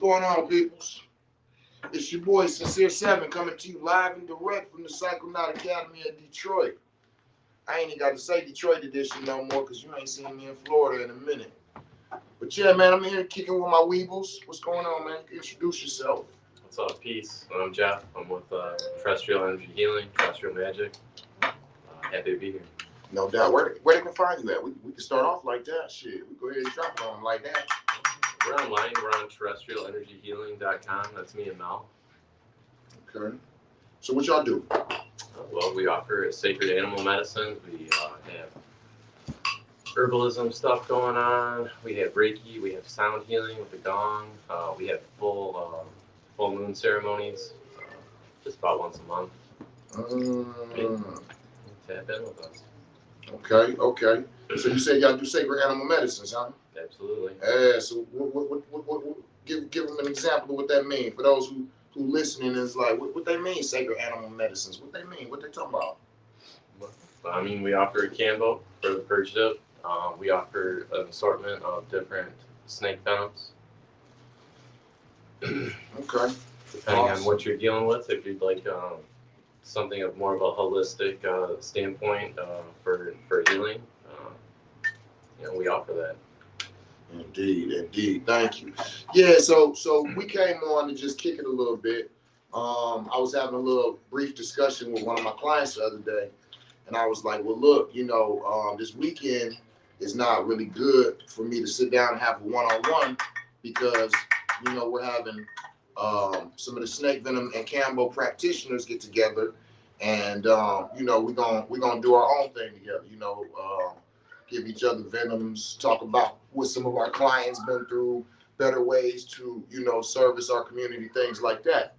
What's going on, peoples? It's your boy Sincere Seven coming to you live and direct from the Psychonaut Academy of Detroit. I ain't even got to say Detroit edition no more because you ain't seen me in Florida in a minute. But yeah, man, I'm here kicking with my weebles. What's going on, man? Introduce yourself. What's up, peace? I'm Jeff. I'm with Terrestrial Energy Healing, Terrestrial Magic. Happy to be here. No doubt. Where they can find you at? We can start off like that. Shit, we go ahead and drop on them like that. We're online. We're on terrestrialenergyhealing.com. That's me and Mel. Okay. So what y'all do? Well, we offer sacred animal medicine. We have herbalism stuff going on. We have Reiki. We have sound healing with the gong. We have full moon ceremonies just about once a month. Tap in with us. Okay. So you say y'all do sacred animal medicines, huh? Absolutely. Yeah. So what give them an example of what that means for those who listening is like what they mean sacred animal medicines. What they mean? What they talking about? I mean, we offer Kambo for the purgative. We offer an assortment of different snake venoms. Okay. Depending on what you're dealing with, if you'd like something of more of a holistic standpoint for healing, we offer that. Indeed. Thank you. Yeah, so we came on to just kick it a little bit. I was having a little brief discussion with one of my clients the other day, and I was like, well, look, this weekend is not really good for me to sit down and have a one-on-one because, we're having some of the Snake Venom and Kambo practitioners get together, and we're gonna do our own thing together. Give each other venoms, talk about what some of our clients been through, better ways to service our community, things like that.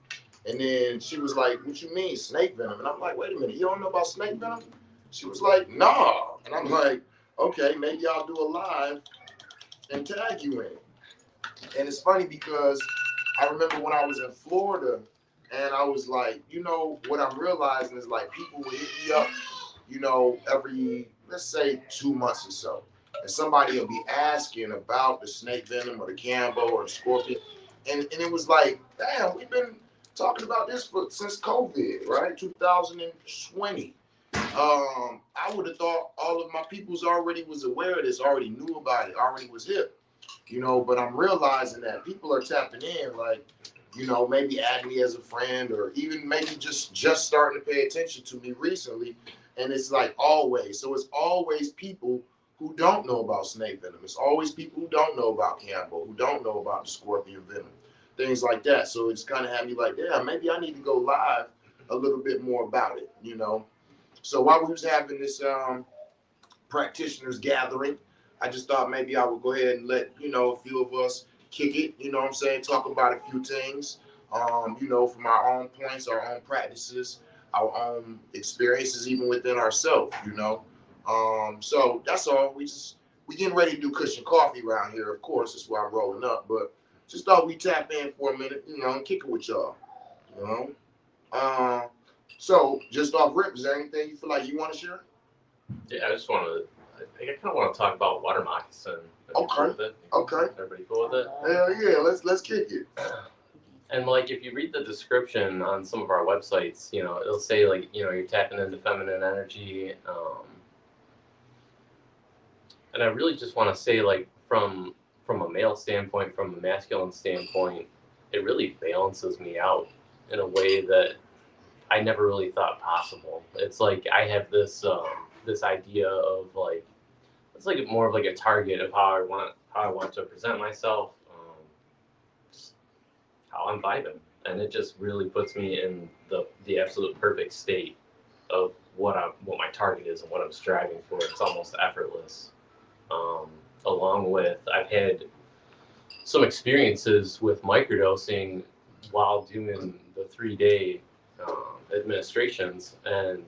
And then she was like, "What you mean snake venom?" And I'm like, "Wait a minute, you don't know about snake venom?" She was like, "Nah." And I'm like, "Okay, maybe I'll do a live and tag you in." And it's funny because I remember when I was in Florida and I was like, what I'm realizing is like people would hit me up, every, let's say 2 months or so. And somebody will be asking about the snake venom or the Kambo or the scorpion. And it was like, damn, we've been talking about this since COVID, right? 2020. I would have thought all of my peoples already was aware of this, already knew about it, already was hip. But I'm realizing that people are tapping in, like, maybe add me as a friend or even maybe just starting to pay attention to me recently. And it's like always. So it's always people who don't know about snake venom. It's always people who don't know about Kambo, who don't know about the scorpion venom, things like that. So it's kind of had me like, yeah, maybe I need to go live a little bit more about it, So while we was having this practitioners gathering, I just thought maybe I would go ahead and let, a few of us kick it, what I'm saying, talk about a few things, from our own points, our own practices, our own experiences, even within ourselves, So that's all. We getting ready to do cushion coffee around here, of course. That's why I'm rolling up. But just thought we tap in for a minute, and kick it with y'all, So just off rip, is there anything you feel like you want to share? Yeah, I kind of want to talk about water moccasin. Okay. Cool with it? Okay. Everybody cool with it? Hell yeah, let's kick it. And like, if you read the description on some of our websites, it'll say like, you're tapping into feminine energy. And I really just want to say, like, from a male standpoint, from a masculine standpoint, it really balances me out in a way that I never really thought possible. It's like I have this this idea of like, it's like more of like a target of how I want to present myself, just how I'm vibing, and it just really puts me in the absolute perfect state of what my target is and what I'm striving for. It's almost effortless. Along with, I've had some experiences with microdosing while doing the 3-day administrations, and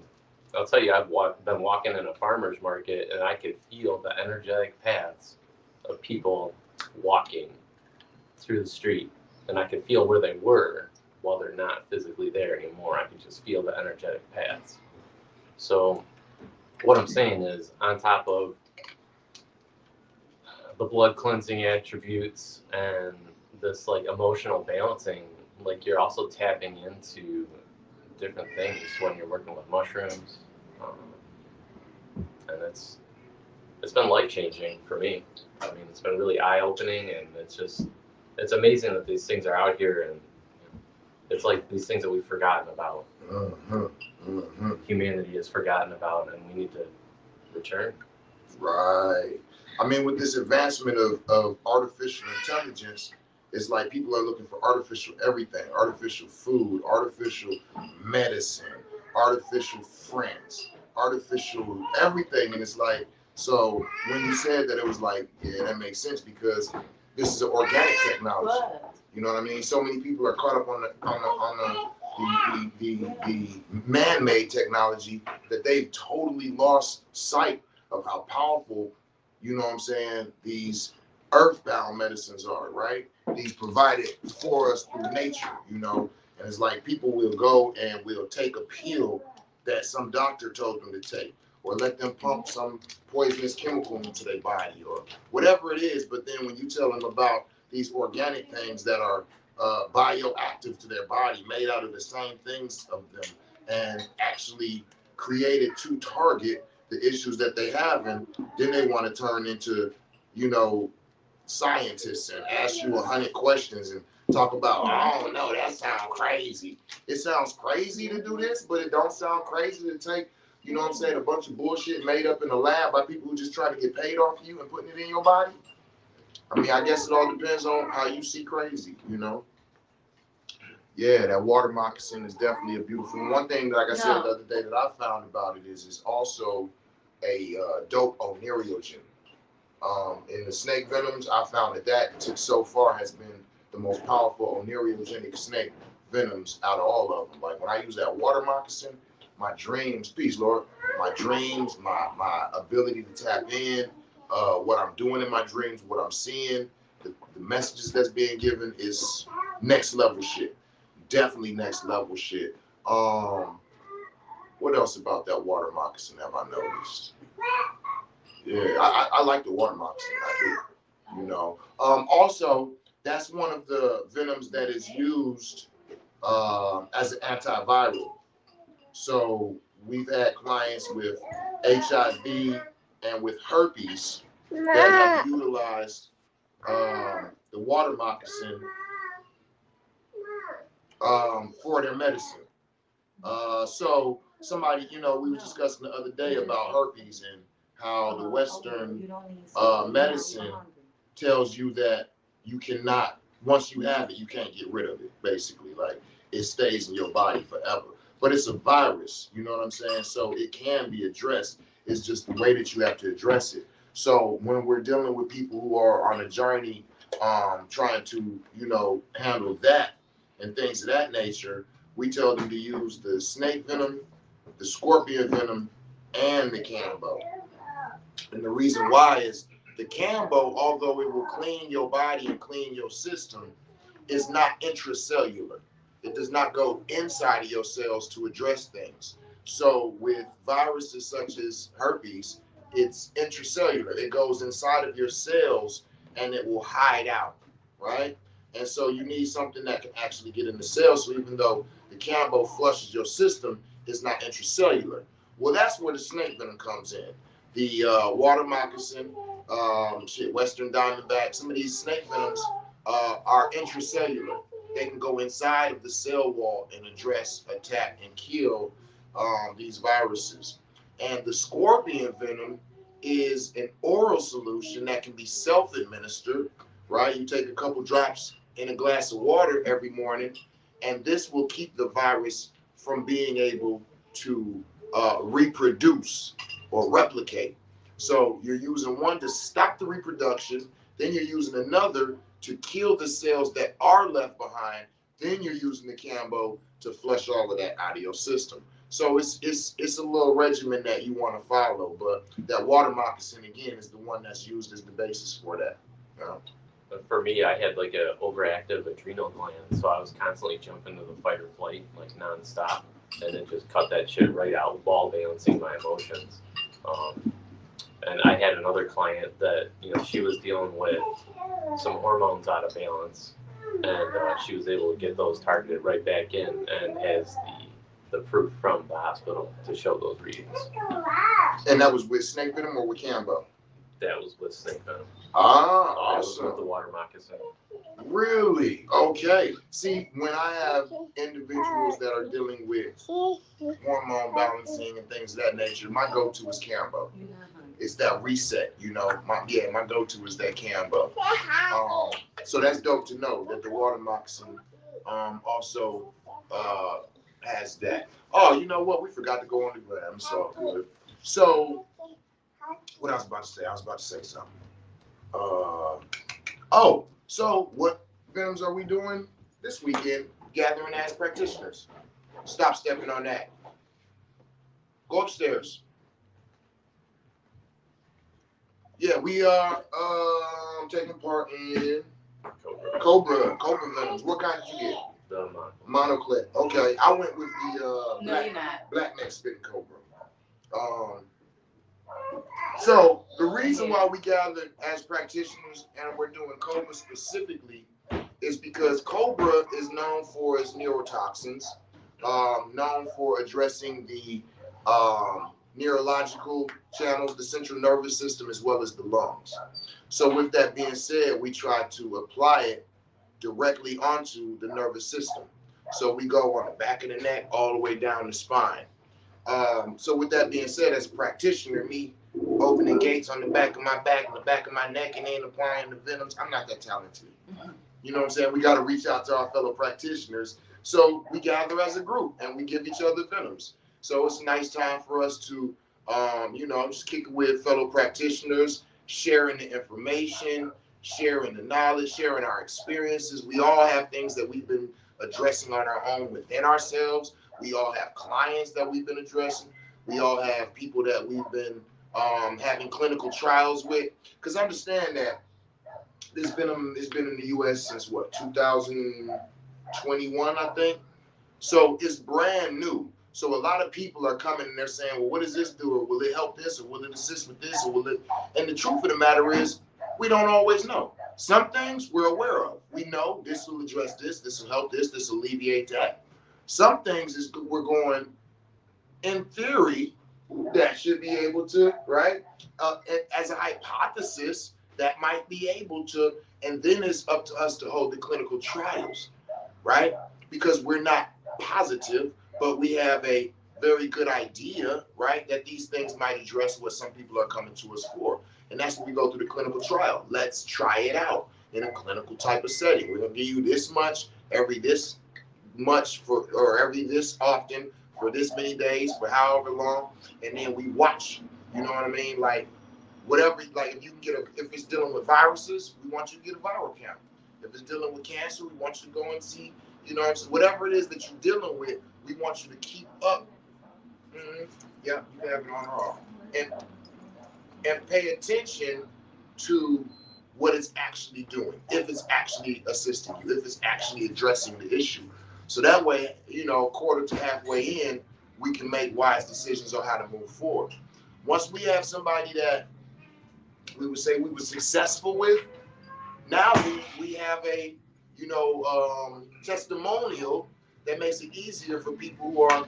I'll tell you, I've been walking in a farmer's market, and I could feel the energetic paths of people walking through the street, and I could feel where they were while they're not physically there anymore. I could just feel the energetic paths. So what I'm saying is, on top of the blood cleansing attributes and this like emotional balancing, like you're also tapping into different things when you're working with mushrooms, and it's been life changing for me. I mean, it's been really eye opening, and it's amazing that these things are out here, and it's like these things that we've forgotten about. Humanity has forgotten about, and we need to return. Right. I mean, with this advancement of artificial intelligence, it's like people are looking for artificial everything, artificial food, artificial medicine, artificial friends, artificial everything. And it's like, so when you said that, it was like, yeah, that makes sense because this is an organic technology. You know what I mean? So many people are caught up on the man-made technology that they've totally lost sight of how powerful, you know what I'm saying, these earthbound medicines are, right? These provided for us through nature, you know? And it's like people will go and will take a pill that some doctor told them to take, or let them pump some poisonous chemical into their body, or whatever it is. But then when you tell them about these organic things that are bioactive to their body, made out of the same things of them, and actually created to target the issues that they have, and then they want to turn into, you know, scientists and ask you 100 questions and talk about, I don't know, that sounds crazy. It sounds crazy to do this, but it don't sound crazy to take, you know what I'm saying, a bunch of bullshit made up in a lab by people who just try to get paid off you and putting it in your body. I mean, I guess it all depends on how you see crazy, you know? Yeah, that water moccasin is definitely a beautiful one. One thing, like I said the other day, that I found about it is it's also a dope onerogen. In the snake venoms, I found that so far has been the most powerful oneerogenic snake venoms out of all of them. Like when I use that water moccasin, my dreams, peace, Lord, my dreams, my ability to tap in, what I'm doing in my dreams, what I'm seeing, the messages that's being given is next level shit. Definitely next level shit. What else about that water moccasin have I noticed? Yeah, I like the water moccasin. I do. You know. Also, that's one of the venoms that is used as an antiviral. So we've had clients with HIV and with herpes that have utilized the water moccasin for their medicine. So somebody, you know, we were discussing the other day about herpes and how the Western medicine tells you that you cannot, once you have it, you can't get rid of it, basically. Like, it stays in your body forever. But it's a virus, you know what I'm saying? So it can be addressed. It's just the way that you have to address it. So when we're dealing with people who are on a journey, trying to, you know, handle that and things of that nature, we tell them to use the snake venom, the scorpion venom, and the Kambo. And the reason why is the Kambo, although it will clean your body and clean your system, is not intracellular. It does not go inside of your cells to address things. So with viruses such as herpes, it's intracellular. It goes inside of your cells and it will hide out, right? And so you need something that can actually get in the cells. So even though the Kambo flushes your system, it's not intracellular. Well, that's where the snake venom comes in. The water moccasin, Western diamondback, some of these snake venoms are intracellular. They can go inside of the cell wall and address, attack, and kill these viruses. And the scorpion venom is an oral solution that can be self-administered, right? You take a couple drops in a glass of water every morning, and this will keep the virus from being able to reproduce or replicate. So you're using one to stop the reproduction, then you're using another to kill the cells that are left behind, then you're using the Kambo to flush all of that out of your system. So it's a little regimen that you want to follow, but that water moccasin again is the one that's used as the basis for that. You know? But for me, I had like an overactive adrenal gland, so I was constantly jumping to the fight or flight like nonstop, and it just cut that shit right out while balancing my emotions. And I had another client that, you know, she was dealing with some hormones out of balance, and she was able to get those targeted right back in, and has the proof from the hospital to show those readings. And that was with Snake Venom or with Kambo? That was with Snake Venom. Ah, awesome. With the water moccasin. Really? Okay. See, when I have individuals that are dealing with hormone balancing and things of that nature, my go-to is Kambo. It's that reset, you know. My go-to is that Kambo. So that's dope to know that the water moccasin also has that. Oh, you know what? We forgot to go on the gram. So good. So what I was about to say? I was about to say something. So what Venoms are we doing this weekend? Gathering as practitioners. Stop stepping on that. Go upstairs. Yeah, we are taking part in Cobra Venoms. What kind did you get? The monoclip. Okay, I went with the black neck spitting Cobra. So the reason why we gathered as practitioners and we're doing Cobra specifically is because Cobra is known for its neurotoxins, known for addressing the neurological channels, the central nervous system, as well as the lungs. So with that being said, we try to apply it directly onto the nervous system. So we go on the back of the neck all the way down the spine. So with that being said, as a practitioner, me opening gates on the back of my back, and the back of my neck, and then applying the venoms, I'm not that talented. You know what I'm saying? We got to reach out to our fellow practitioners. So we gather as a group and we give each other venoms. So it's a nice time for us to, just kick it with fellow practitioners, sharing the information, sharing the knowledge, sharing our experiences. We all have things that we've been addressing on our own within ourselves. We all have clients that we've been addressing. We all have people that we've been having clinical trials with. Because understand that this Venom has been in the U.S. since what, 2021, I think. So it's brand new. So a lot of people are coming and they're saying, well, what does this do? Or will it help this? Or will it assist with this? Or will it? And the truth of the matter is, we don't always know. Some things we're aware of. We know this will address this. This will help this. This will alleviate that. Some things is we're going, in theory, that should be able to, right? As a hypothesis, that might be able to, and then it's up to us to hold the clinical trials, right? Because we're not positive, but we have a very good idea, right, that these things might address what some people are coming to us for. And that's when we go through the clinical trial. Let's try it out in a clinical type of setting. We're going to give you this much, every this much for, or every this often for this many days, for however long, and then we watch, you know what I mean? Like, whatever, like if you can get if it's dealing with viruses, we want you to get a viral count. If it's dealing with cancer, we want you to go and see, you know, whatever it is that you're dealing with, we want you to keep up. Yeah, you have it on off. And pay attention to what it's actually doing, if it's actually assisting you, if it's actually addressing the issue. So that way, you know, quarter to halfway in, we can make wise decisions on how to move forward. Once we have somebody that we would say we were successful with, now we have a, testimonial that makes it easier for people who are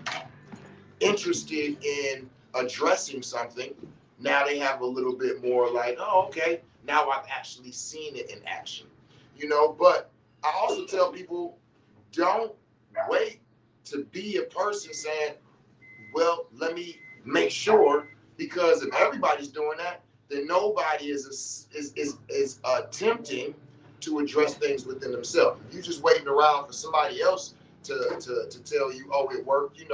interested in addressing something. Now they have a little bit more like, oh, okay, now I've actually seen it in action, but I also tell people, don't wait to be a person saying, well, let me make sure, because if everybody's doing that, then nobody is attempting to address things within themselves. If you're just waiting around for somebody else to tell you, oh, it worked, you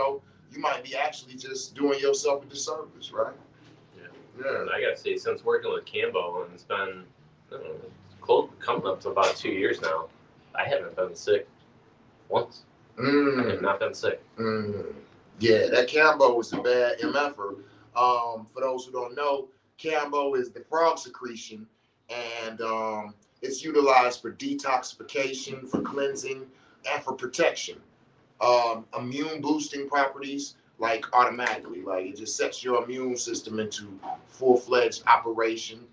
might be actually just doing yourself a disservice, right? Yeah. I gotta say, since working with Kambo, and it's been coming up to about 2 years now, I haven't been sick once. I have not been sick. Yeah, that Kambo was a bad MFer. For those who don't know, Kambo is the frog secretion, and it's utilized for detoxification, for cleansing, and for protection. Immune boosting properties, like automatically, like it just sets your immune system into full-fledged operation.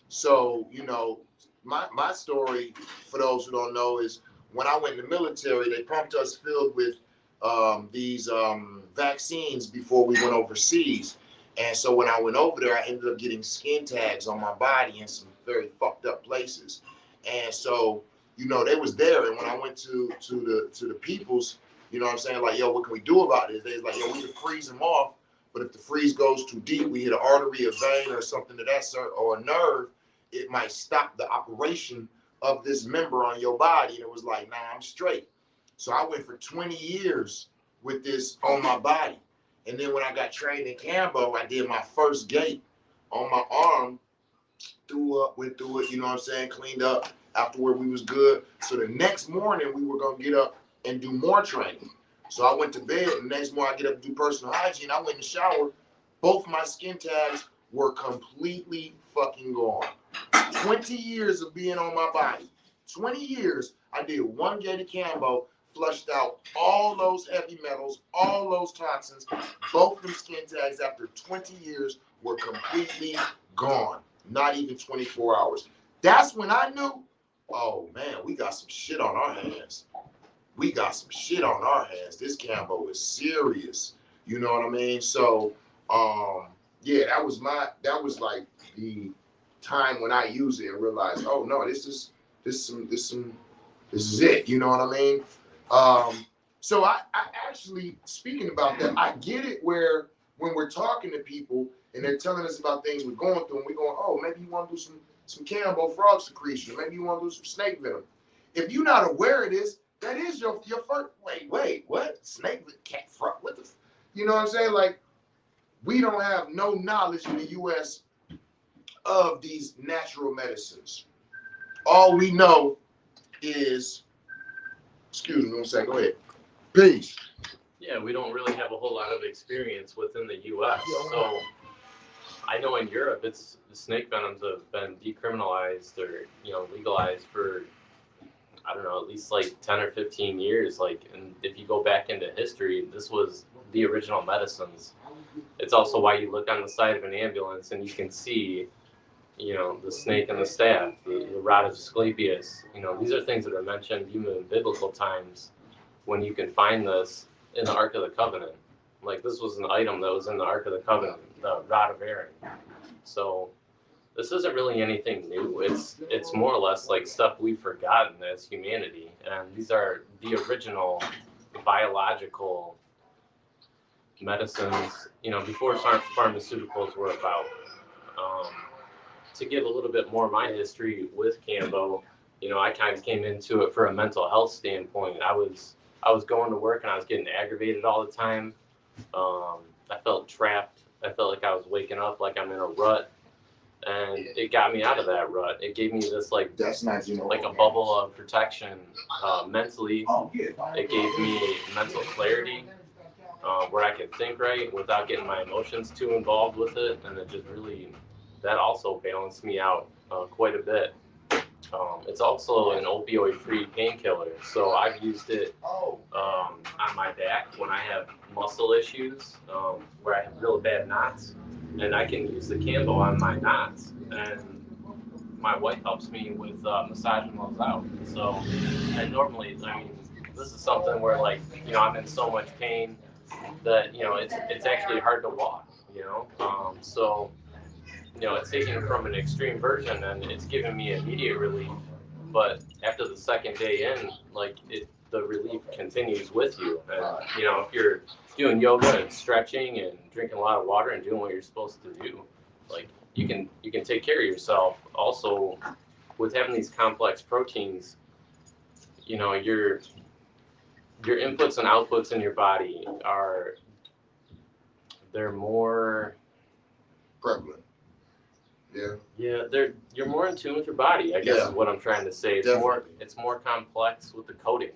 So my story, for those who don't know, is when I went in the military, they pumped us filled with these vaccines before we went overseas. And so when I went over there, I ended up getting skin tags on my body in some very fucked up places. And so, you know, they was there. And when I went to the peoples, you know what I'm saying? Like, yo, what can we do about this? They was like, yo, we can freeze them off. But if the freeze goes too deep, we hit an artery, a vein, or something of that sort, or a nerve, it might stop the operation of this member on your body. And it was like, nah, I'm straight. So I went for 20 years with this on my body. And then when I got trained in Kambo, I did my first gate on my arm, threw up, went through it, you know what I'm saying, cleaned up. Afterward, we was good. So the next morning, we were going to get up and do more training. So I went to bed, and the next morning I get up and do personal hygiene. I went in the shower. Both my skin tags were completely fucking gone. 20 years of being on my body. 20 years, I did one gate of Kambo, flushed out all those heavy metals, all those toxins. Both them skin tags after 20 years were completely gone. Not even 24 hours. That's when I knew, oh man, we got some shit on our hands. We got some shit on our hands. This Kambo is serious. You know what I mean? So, yeah, that was like the time when I used it and realized, oh no, this is it. You know what I mean? So I actually, speaking about that, I get it where when we're talking to people and they're telling us about things we're going through, and we're going, oh, maybe you want to do some Kambo frog secretion, maybe you want to do some snake venom. If you're not aware of this, that is your first. Wait, what? Snake cat frog? What the? You know what I'm saying? Like, we don't have no knowledge in the U.S. of these natural medicines. All we know is, excuse me one second, go ahead. Peace. Yeah, we don't really have a whole lot of experience within the U.S. So I know in Europe, the snake venoms have been decriminalized or legalized for, I don't know, at least like 10 or 15 years. Like, and if you go back into history, this was the original medicines. It's also why you look on the side of an ambulance and you can see, the snake and the staff, the rod of Asclepius. These are things that are mentioned even in biblical times when you can find this in the Ark of the Covenant. Like, this was an item that was in the Ark of the Covenant, the rod of Aaron. So this isn't really anything new. It's more or less like stuff we've forgotten as humanity. And these are the original biological medicines, before pharmaceuticals were about. To give a little bit more of my history with Kambo, I kind of came into it for a mental health standpoint. I was going to work and I was getting aggravated all the time. I felt trapped. I felt like I was waking up like I'm in a rut. And it got me out of that rut. It gave me this like a bubble of protection mentally. It gave me mental clarity where I could think right without getting my emotions too involved with it, and it just really, that also balanced me out quite a bit. It's also an opioid-free painkiller, so I've used it on my back when I have muscle issues, where I have real bad knots, and I can use the Kambo on my knots, and my wife helps me with massaging those out. So, and normally, this is something where I'm in so much pain that it's actually hard to walk. So it's taken from an extreme version and it's given me immediate relief. But after the second day in, the relief continues with you. And if you're doing yoga and stretching and drinking a lot of water and doing what you're supposed to do, you can take care of yourself. Also, with having these complex proteins, your inputs and outputs in your body they're more prevalent. Yeah, you're more in tune with your body, I guess is what I'm trying to say. It's more complex with the coding.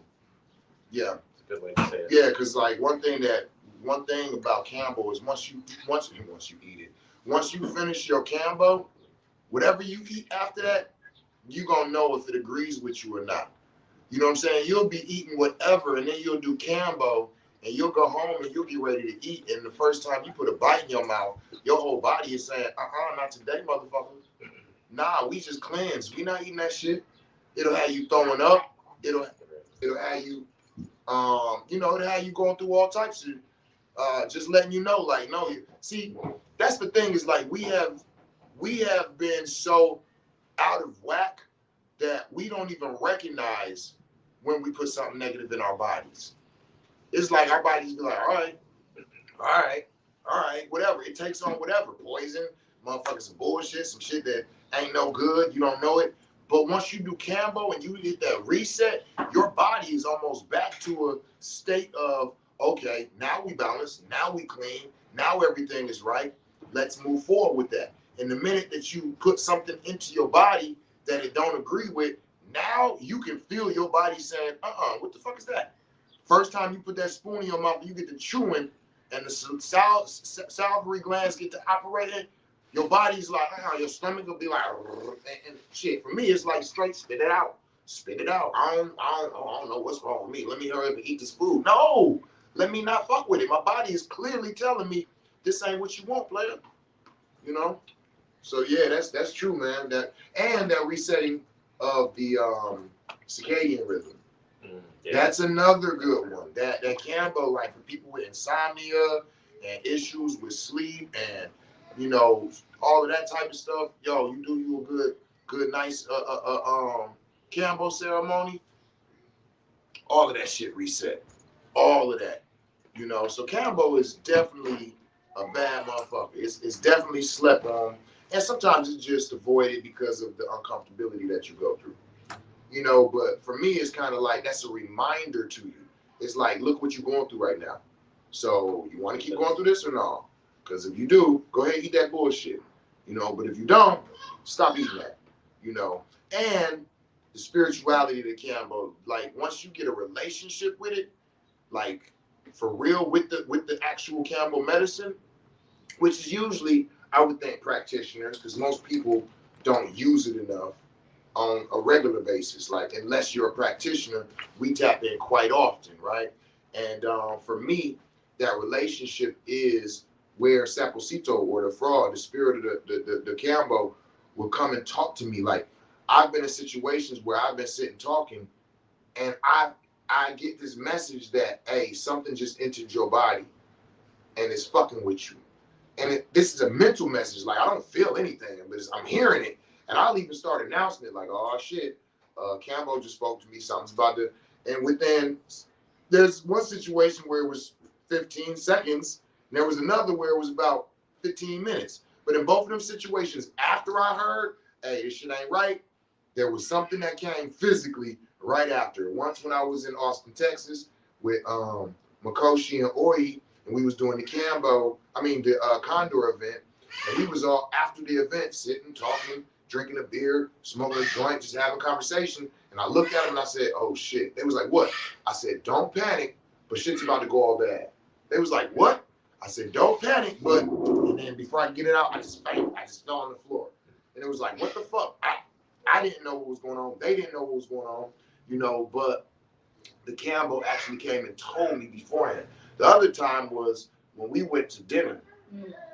Yeah. It's a good way to say it. Yeah, because one thing about Kambo is once you eat it, once you finish your Kambo, whatever you eat after that, you're gonna know if it agrees with you or not. You know what I'm saying? You'll be eating whatever, and then you'll do Kambo, and you'll go home and you'll be ready to eat. And the first time you put a bite in your mouth, your whole body is saying, not today, motherfucker. Nah, we just cleanse. We not eating that shit. It'll have you throwing up. It'll have you, it'll have you going through all types of, just letting you know, like, no, see, that's the thing is like we have been so out of whack that we don't even recognize when we put something negative in our bodies. It's like our bodies be like, all right, whatever. It takes on whatever. Poison, motherfuckers, some bullshit, some shit that ain't no good. You don't know it. But once you do Kambo and you hit that reset, your body is almost back to a state of, okay, now we balance, now we clean, now everything is right. Let's move forward with that. And the minute that you put something into your body that it don't agree with, now you can feel your body saying, what the fuck is that? First time you put that spoon in your mouth, you get to chewing, and the salivary glands get to operating. Your body's like, your stomach will be like, and shit. For me, it's like straight spit it out. Spit it out. I don't know what's wrong with me. Let me hurry up and eat this food. No, let me not fuck with it. My body is clearly telling me this ain't what you want, player. You know? So yeah, that's true, man. That resetting of the circadian rhythm. Yeah. That's another good one. That Kambo, like for people with insomnia and issues with sleep and all of that type of stuff. Yo, you do you a good nice Kambo ceremony. All of that shit reset. All of that. So Kambo is definitely a bad motherfucker. It's definitely slept on. And sometimes it's just avoided because of the uncomfortability that you go through. But for me, it's kind of like that's a reminder to you. It's like, look what you're going through right now. So you want to keep going through this or no? Because if you do, go ahead and eat that bullshit. But if you don't, stop eating that. And the spirituality of the Kambo, like once you get a relationship with it, like for real with the actual Kambo medicine, which is usually, I would think, practitioners, because most people don't use it enough on a regular basis. Like, unless you're a practitioner, we tap in quite often, right? And for me, that relationship is where Saposito, or the fraud, the spirit of the Kambo, will come and talk to me. Like, I've been in situations where I've been sitting talking, and I get this message that, hey, something just entered your body, and it's fucking with you. And this is a mental message. Like, I don't feel anything, but I'm hearing it. And I'll even start announcing it like, oh, shit, Kambo just spoke to me. Something's about to... And within... There's one situation where it was 15 seconds. And there was another where it was about 15 minutes. But in both of them situations, after I heard, hey, this shit ain't right, there was something that came physically right after. Once when I was in Austin, Texas, with Makoshi and Oi, and we was doing the Condor event, and we was all after the event sitting, talking, drinking a beer, smoking a joint, just having a conversation. And I looked at them and I said, oh shit. They was like, what? I said, don't panic, but shit's about to go all bad. They was like, what? I said, don't panic, but, and then before I get it out, I just fell on the floor. And it was like, what the fuck? I didn't know what was going on. They didn't know what was going on, but the Kambo actually came and told me beforehand. The other time was when we went to dinner.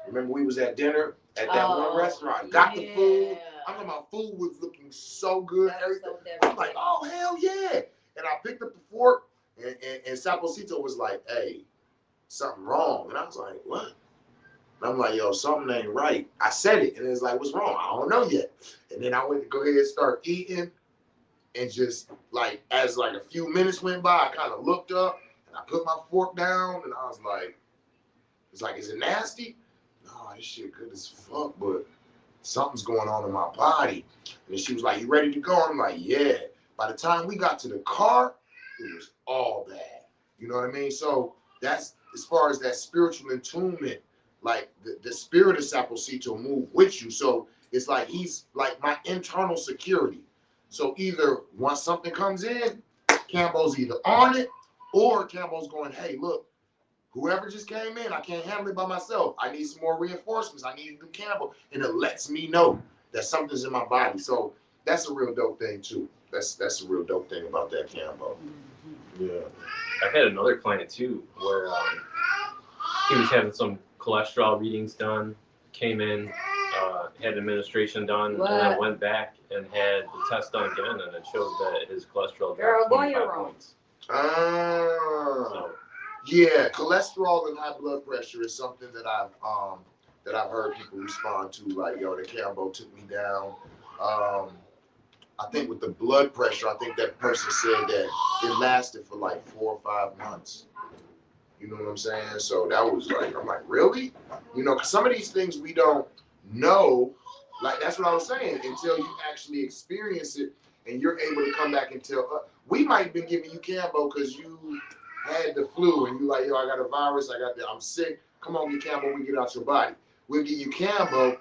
Remember, we was at dinner at that one restaurant. Got the food. I'm talking about food was looking so good. Everything. I'm like, oh, hell yeah. And I picked up the fork, and Saposito was like, hey, something wrong. And I was like, what? And I'm like, yo, something ain't right. I said it. And it's like, what's wrong? I don't know yet. And then I went to go ahead and start eating. And just like, as like a few minutes went by, I kind of looked up and I put my fork down and I was like, is it nasty? No, this shit good as fuck, but something's going on in my body. And she was like, you ready to go? I'm like, yeah. By the time we got to the car, it was all bad. You know what I mean? So that's, as far as that spiritual attunement, like the spirit of Saposito move with you. So it's like, he's like my internal security. So either once something comes in, Kambo's either on it, or Kambo's going, hey, look, whoever just came in, I can't handle it by myself. I need some more reinforcements. I need to do Kambo. And it lets me know that something's in my body. So that's a real dope thing, too. That's a real dope thing about that Kambo. Yeah. I had another client, too, where he was having some cholesterol readings done, came in, had administration done, and I went back and had the test done again, and it showed that his cholesterol dropped 25 points. So, yeah, cholesterol and high blood pressure is something that I've heard people respond to, like, yo, the Kambo took me down. I think with the blood pressure, I think that person said that it lasted for like 4 or 5 months. You know what I'm saying? So that was like, I'm like, really? You know, because some of these things we don't know. Like, that's what I was saying, until you actually experience it and you're able to come back and tell. We might have been giving you Kambo because you had the flu and you like, yo, I got a virus, I'm sick. Come on, get Kambo, we get out your body. We'll give you Kambo.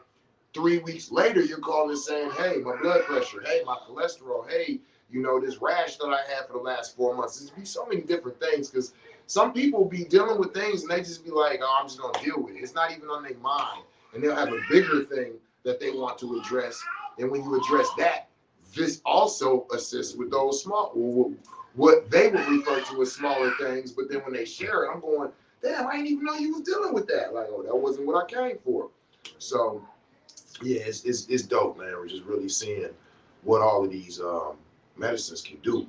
3 weeks later, you're calling saying, hey, my blood pressure, hey, my cholesterol, hey, you know, this rash that I had for the last 4 months. There's be so many different things, because some people be dealing with things and they just be like, oh, I'm just going to deal with it. It's not even on their mind. And they'll have a bigger thing that they want to address. And when you address that, this also assists with those small, what they would refer to as smaller things. But then when they share it, I'm going, damn, I didn't even know you was dealing with that. Like, oh, that wasn't what I came for. So, yeah, it's dope, man. We're just really seeing what all of these medicines can do,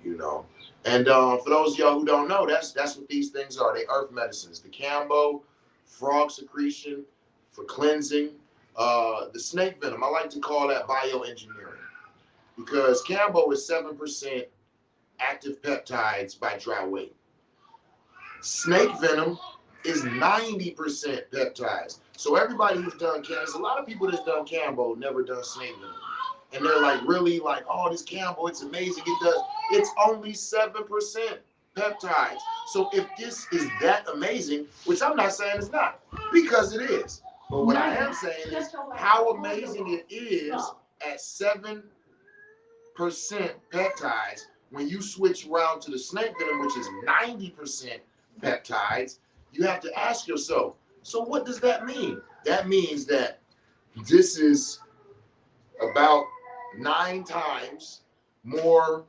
you know. And for those of y'all who don't know, that's what these things are. They earth medicines. The Kambo, frog secretion for cleansing. The snake venom, I like to call that bioengineering, because Kambo is 7% active peptides by dry weight. Snake venom is 90% peptides. So everybody who's done Kambo, there's a lot of people that's done Kambo never done snake venom. And they're like, really, like, oh, this Kambo, it's amazing. It's only 7% peptides. So if this is that amazing, which I'm not saying it's not, because it is. But what I am saying is how amazing it is at 7% peptides when you switch around to the snake venom, which is 90% peptides. You have to ask yourself, so what does that mean? That means that this is about 9 times more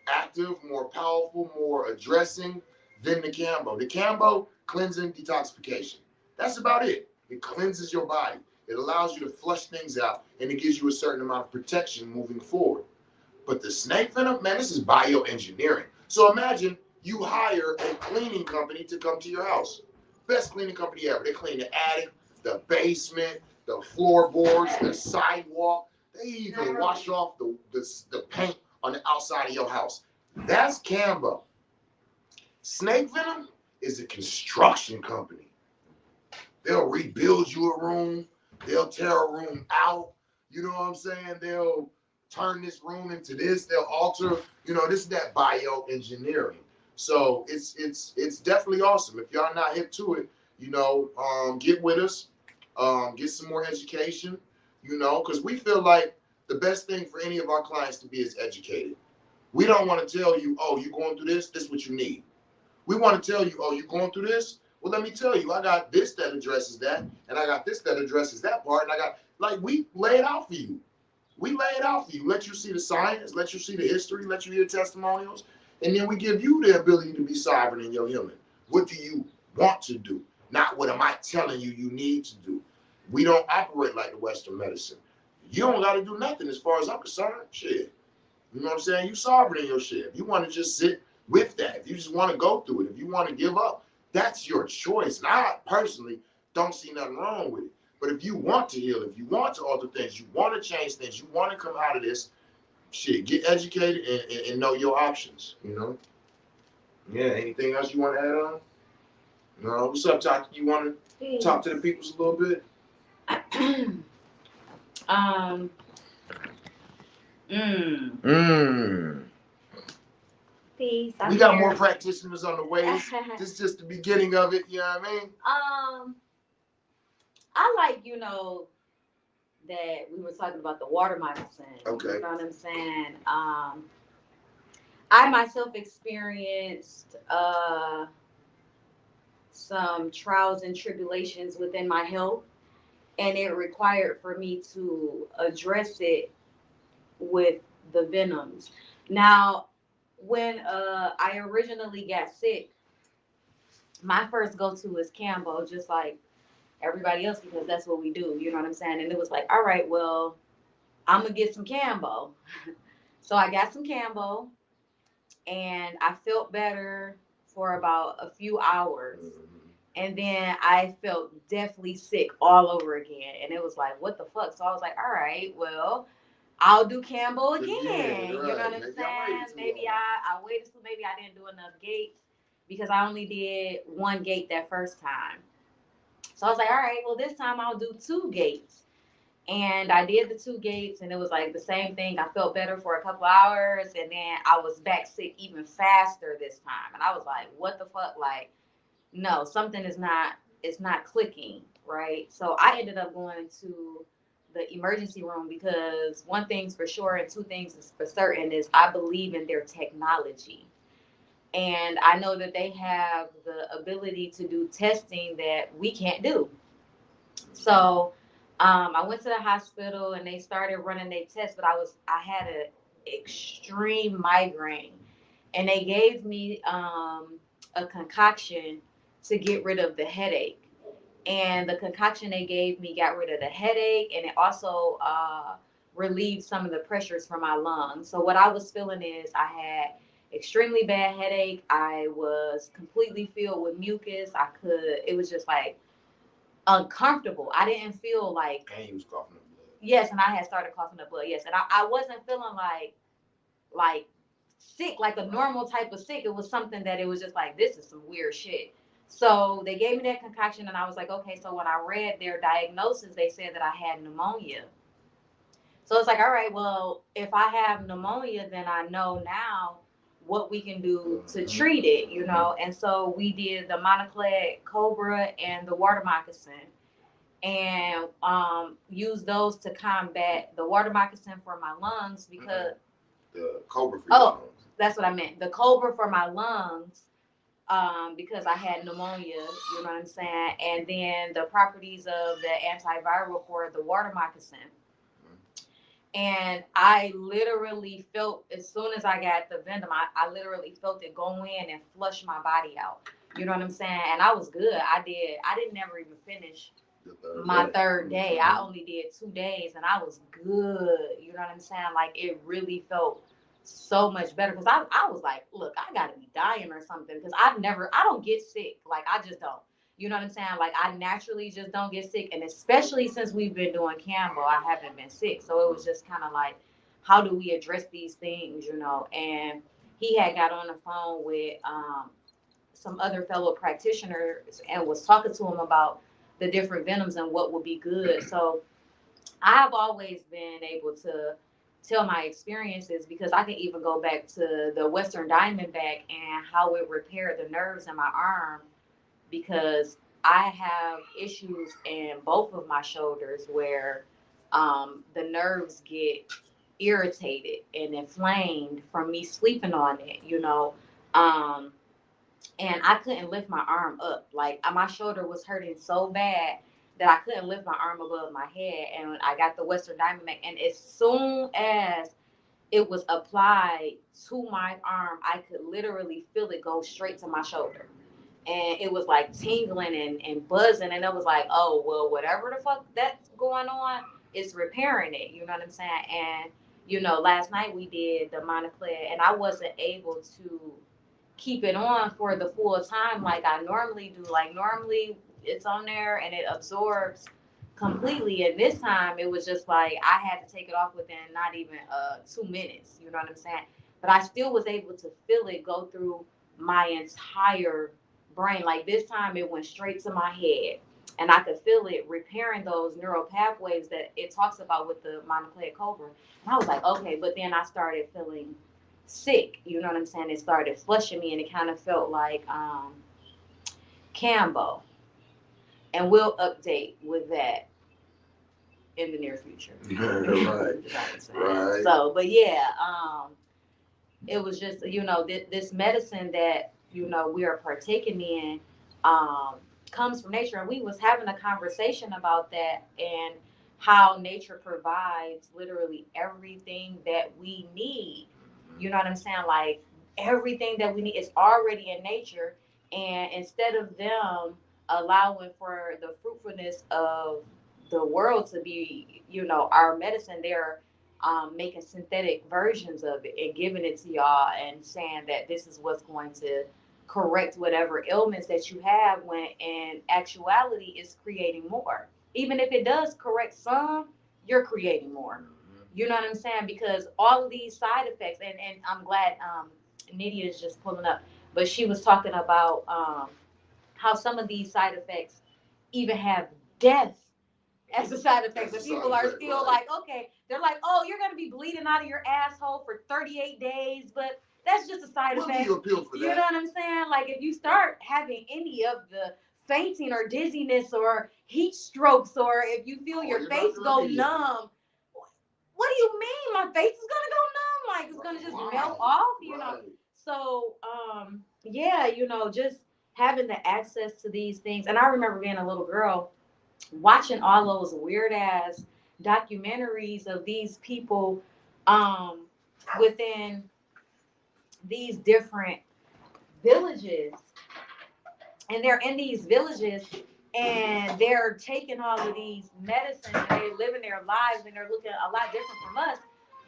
active, more powerful, more addressing than the Kambo. The Kambo, cleansing, detoxification. That's about it. It cleanses your body. It allows you to flush things out, and it gives you a certain amount of protection moving forward. But the snake venom, man, this is bioengineering. So imagine you hire a cleaning company to come to your house. Best cleaning company ever. They clean the attic, the basement, the floorboards, the sidewalk. They even wash off the paint on the outside of your house. That's Kambo. Snake venom is a construction company. They'll rebuild you a room. They'll tear a room out. You know what I'm saying? They'll turn this room into this. They'll alter. You know, this is that bioengineering. So it's definitely awesome. If y'all not hip to it, you know, get with us. Get some more education. You know, because we feel like the best thing for any of our clients to be is educated. We don't want to tell you, oh, you're going through this. This is what you need. We want to tell you, oh, you're going through this. Well, let me tell you, I got this that addresses that, and I got this that addresses that part, and I got, like, we lay it out for you. We lay it out for you. Let you see the science, let you see the history, let you hear testimonials, and then we give you the ability to be sovereign in your healing. What do you want to do? Not what am I telling you you need to do. We don't operate like the Western medicine. You don't got to do nothing as far as I'm concerned. Shit. You know what I'm saying? You sovereign in your shit. If you want to just sit with that, if you just want to go through it, if you want to give up, that's your choice. And I personally don't see nothing wrong with it. But if you want to heal, if you want to alter things, you want to change things, you want to come out of this, shit, get educated and know your options, you know? Yeah, anything else you want to add on? No? What's up, Tati? You want to talk to the peoples a little bit? Peace. We got more practitioners on the way. This is just the beginning of it, you know what I mean? I like, you know, that we were talking about the water medicine. Okay. You know what I'm saying? I myself experienced some trials and tribulations within my health, and it required for me to address it with the Venoms. Now, when I originally got sick, my first go-to was Kambo, just like everybody else because that's what we do. You know what I'm saying? And it was like, all right, well, I'm gonna get some Kambo. So I got some Kambo, and I felt better for about a few hours. And then I felt deathly sick all over again. And it was like, what the fuck? So I was like, all right, well, I'll do Kambo again. You know what I'm saying? Maybe I waited till maybe I didn't do enough gates because I only did one gate that first time. So I was like, all right, well, this time I'll do 2 gates. And I did the 2 gates, and it was like the same thing. I felt better for a couple hours, and then I was back sick even faster this time. And I was like, what the fuck? Like, no, something is not, it's not clicking, right? So I ended up going to the emergency room because one thing's for sure and 2 things is for certain is I believe in their technology. And I know that they have the ability to do testing that we can't do. So I went to the hospital and they started running their tests, but I had an extreme migraine, and they gave me a concoction to get rid of the headache. And the concoction they gave me got rid of the headache, and it also relieved some of the pressures from my lungs. So what I was feeling is I had extremely bad headache. I was completely filled with mucus. It was just like uncomfortable. I didn't feel like. And you was coughing up blood. Yes, and I had started coughing up blood. Yes, and I wasn't feeling like sick, like a normal type of sick. It was something that it was just like, this is some weird shit. So they gave me that concoction, and I was like, okay. So when I read their diagnosis, they said that I had pneumonia. So it's like, all right, well, if I have pneumonia, then I know now what we can do to treat it, you know. And so we did the monocled cobra and the water moccasin, and use those to combat the water moccasin for my lungs because the cobra for your lungs. That's what I meant. The cobra for my lungs, because I had pneumonia, you know what I'm saying? And then the properties of the antiviral for the water moccasin. And I literally felt, as soon as I got the Venom, I literally felt it go in and flush my body out. You know what I'm saying? And I was good. I didn't never even finish my third day. I only did 2 days, and I was good. You know what I'm saying? Like, it really felt so much better because I was like, look, I gotta be dying or something because I don't get sick. Like, I just don't. You know what I'm saying? Like, I naturally just don't get sick. And especially since we've been doing Kambo, I haven't been sick. So it was just kind of like, how do we address these things, you know? And he had got on the phone with some other fellow practitioners and was talking to him about the different venoms and what would be good. So I've always been able to tell my experiences because I can even go back to the Western Diamondback and how it repaired the nerves in my arm, because I have issues in both of my shoulders where the nerves get irritated and inflamed from me sleeping on it, you know. And I couldn't lift my arm up. Like, my shoulder was hurting so bad that I couldn't lift my arm above my head. And I got the Western Diamondback, and as soon as it was applied to my arm, I could literally feel it go straight to my shoulder. And it was like tingling and buzzing. And it was like, oh, well, whatever the fuck that's going on, it's repairing it. You know what I'm saying? And, you know, last night we did the monocled, and I wasn't able to keep it on for the full time like I normally do. Like, normally it's on there and it absorbs completely, and this time it was just like I had to take it off within not even 2 minutes. You know what I'm saying? But I still was able to feel it go through my entire brain. Like, this time it went straight to my head, and I could feel it repairing those neural pathways that it talks about with the monocled cobra. And I was like, okay. But then I started feeling sick. You know what I'm saying? It started flushing me, and it kind of felt like Kambo. And we'll update with that in the near future. Right. So, but yeah, it was just, you know, this medicine that, you know, we are partaking in comes from nature. And we was having a conversation about that and how nature provides literally everything that we need. You know what I'm saying? Like, everything that we need is already in nature. And instead of them allowing for the fruitfulness of the world to be, our medicine. They're making synthetic versions of it and giving it to y'all and saying that this is what's going to correct whatever ailments that you have, when in actuality it's creating more. Even if it does correct some, you're creating more. You know what I'm saying? Because all of these side effects, and I'm glad Nydia is just pulling up, but she was talking about how some of these side effects even have death as a side effect, but people are still like, okay, they're like, oh, you're gonna be bleeding out of your asshole for 38 days, but that's just a side effect. You know what I'm saying? Like, if you start having any of the fainting or dizziness or heat strokes, or if you feel your face go numb, what do you mean? My face is gonna go numb? Like, it's gonna just melt off, So, yeah, just having the access to these things. And I remember being a little girl watching all those weird ass documentaries of these people within these different villages, and they're in these villages and they're taking all of these medicines and they're living their lives and they're looking a lot different from us,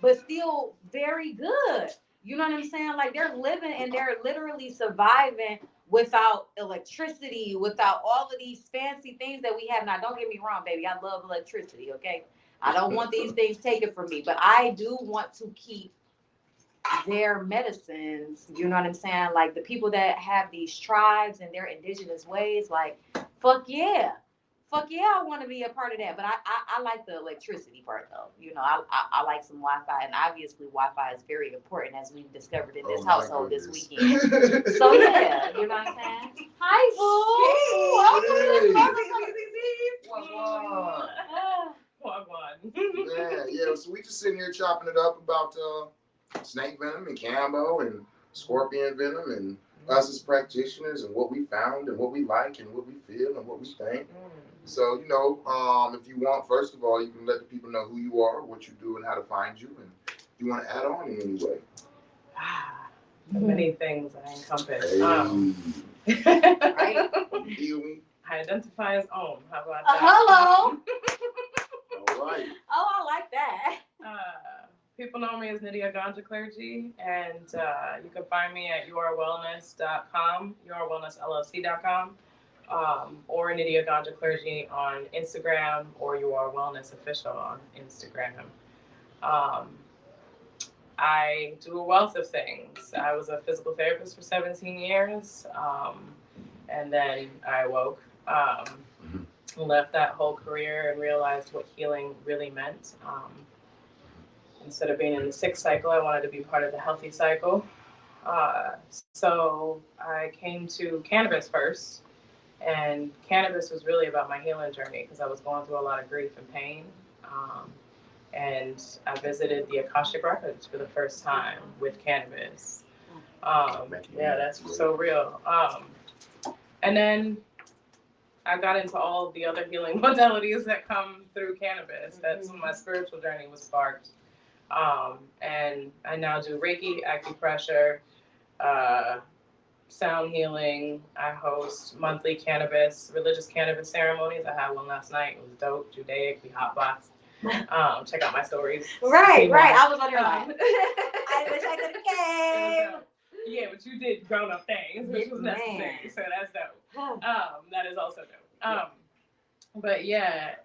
but still very good. You know what I'm saying? Like, they're living and they're literally surviving without electricity, without all of these fancy things that we have now. Don't get me wrong, baby. I love electricity, okay? I don't want these things taken from me, but I do want to keep their medicines. You know what I'm saying? Like, the people that have these tribes and their indigenous ways, like, fuck yeah. Fuck yeah, I want to be a part of that. But I like the electricity part, though. I like some Wi-Fi, and obviously Wi-Fi is very important, as we've discovered in this household this weekend. So yeah, you know what I'm saying? Hi, boo. Welcome. Yeah. So we just sitting here chopping it up about snake venom and Kambo and scorpion venom and us as practitioners and what we found and what we like and what we feel and what we think. So, if you want, first of all, you can let the people know who you are, what you do, and how to find you, and if you want to add on in any way. Many things I encompass. Right. I identify as Om. How about that? Hello. All right. Oh, I like that. People know me as Nydia Ganja Clergy, and you can find me at yourwellness.com, yourwellnessllc.com, or Nydia Ganja Clergy on Instagram, or Your Wellness Official on Instagram. I do a wealth of things. I was a physical therapist for 17 years, and then I woke, left that whole career and realized what healing really meant. Instead of being in the sick cycle, I wanted to be part of the healthy cycle. So I came to cannabis first, and cannabis was really about my healing journey because I was going through a lot of grief and pain. And I visited the Akashic Records for the first time with cannabis. Yeah, that's so real. And then I got into all of the other healing modalities that come through cannabis. That's when my spiritual journey was sparked. And I now do Reiki, acupressure, sound healing. I host monthly religious cannabis ceremonies. I had one last night. It was dope, Judaic. We hotboxed. Check out my stories. Right. I was on your line. I wish I could have came. Yeah, but you did grown up things, which was necessary. So that's dope. That is also dope. But yeah,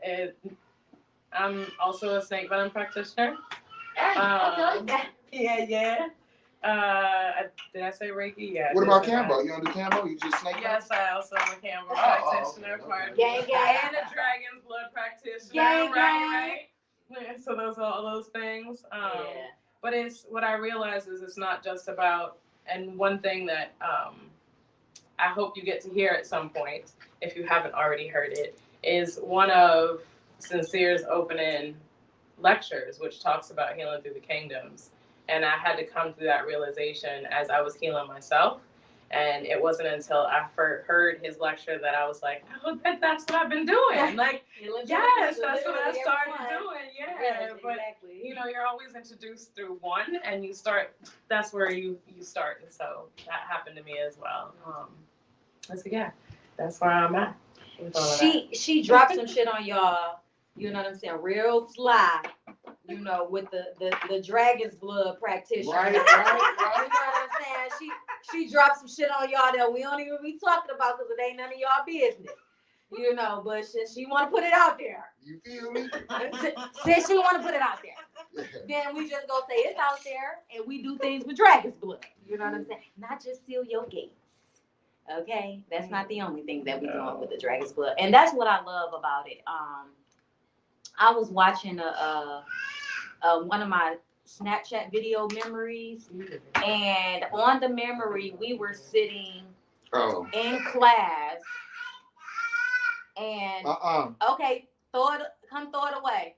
I'm also a snake venom practitioner. Yeah. Did I say Reiki? Yeah. What about Kambo? You don't do Kambo? You just snake? Yes, I also am a Kambo practitioner. Gang. And a dragon's blood practitioner. Gang. Right. Yeah, so those are all those things. But it's what I realize is it's not just about. And one thing that I hope you get to hear at some point, if you haven't already heard it, is one of Sincere's opening lectures, which talks about healing through the kingdoms. And I had to come through that realization as I was healing myself. And it wasn't until I heard his lecture that I was like, oh, that's what I've been doing. Like, yes, that's what I started doing. Yeah, yes, but exactly. You're always introduced through one, and you start. That's where you start. And so that happened to me as well. So yeah, That's where I'm at. She dropped some shit on y'all, you know what I'm saying, real sly, you know, with the dragon's blood practitioner. Right. You know what I'm saying? She dropped some shit on y'all that we don't even be talking about because it ain't none of y'all business. You know, but she want to put it out there. You feel me? Since she want to put it out there, then we just go say it's out there, and we do things with dragon's blood. You know what I'm saying? Not just seal your gates. Okay, that's not the only thing that we're doing with the dragon's blood, and that's what I love about it. I was watching one of my Snapchat video memories, and on the memory we were sitting in class. And okay, throw it away.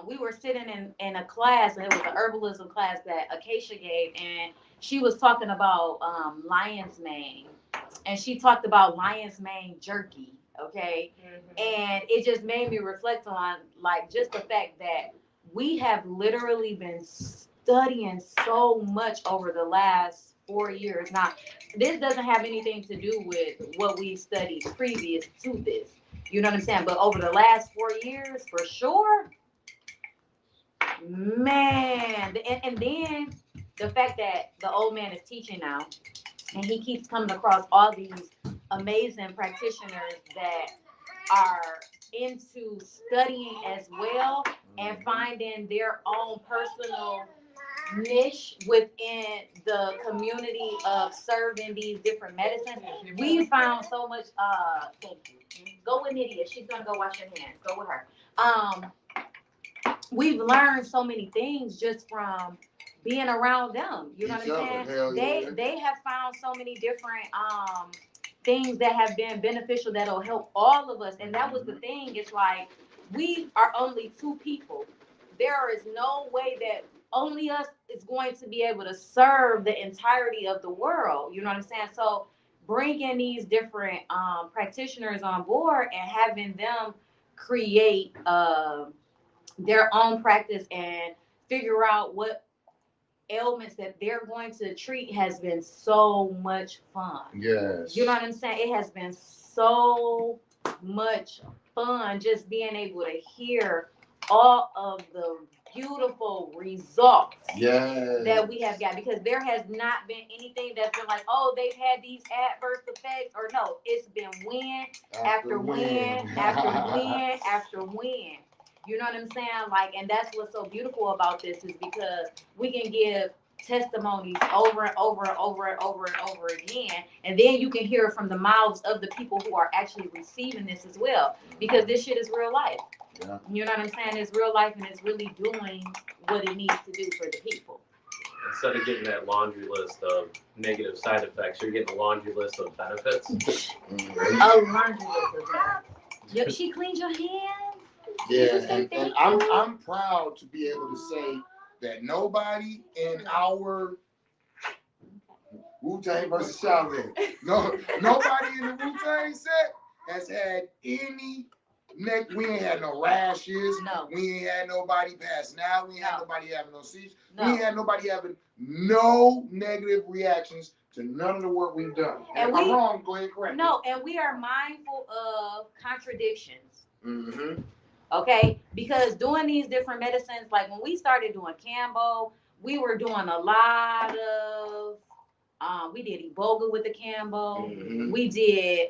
We were sitting in a class, and it was an herbalism class that Acacia gave, and she was talking about lion's mane, and she talked about lion's mane jerky. Okay, and it just made me reflect on like just the fact that we have literally been studying so much over the last 4 years. Now, this doesn't have anything to do with what we studied previous to this. You know what I'm saying? But over the last 4 years, for sure, man. And then the fact that the old man is teaching now, and he keeps coming across all these amazing practitioners that are into studying as well and finding their own personal niche within the community of serving these different medicines. We found so much thank you. Go with Nydia. She's gonna go wash her hands. Go with her. We've learned so many things just from being around them. You know what I'm saying? They have found so many different things that have been beneficial that'll help all of us. And that was the thing. It's like we are only two people. There is no way that only us is going to be able to serve the entirety of the world. You know what I'm saying? So bringing these different practitioners on board and having them create their own practice and figure out what ailments that they're going to treat has been so much fun. Yes. You know what I'm saying? It has been so much fun just being able to hear all of the beautiful results that we have got, because there has not been anything that's been like, oh, they've had these adverse effects, or no, it's been win after win after win after win. You know what I'm saying? Like, and that's what's so beautiful about this, is because we can give testimonies over and over and over and over and over again, and then you can hear from the mouths of the people who are actually receiving this as well, because this shit is real life. Yeah. You know what I'm saying? It's real life, and it's really doing what it needs to do for the people. Instead of getting that laundry list of negative side effects, you're getting a laundry list of benefits. A laundry list of benefits. She cleaned your hands. Yeah, and I'm proud to be able to say that nobody in our Wu-Tang versus Shaolin, nobody in the Wu-Tang set has had any we ain't had no rashes. No. We ain't had nobody passing out. We ain't had nobody having no seizures. No. We ain't had nobody having no negative reactions to none of the work we've done. And if I'm wrong, go ahead and correct me. No, and we are mindful of contradictions. Mm-hmm. Okay? Because doing these different medicines, like when we started doing Kambo, we were doing a lot of, we did Iboga with the Kambo. Mm-hmm. We did,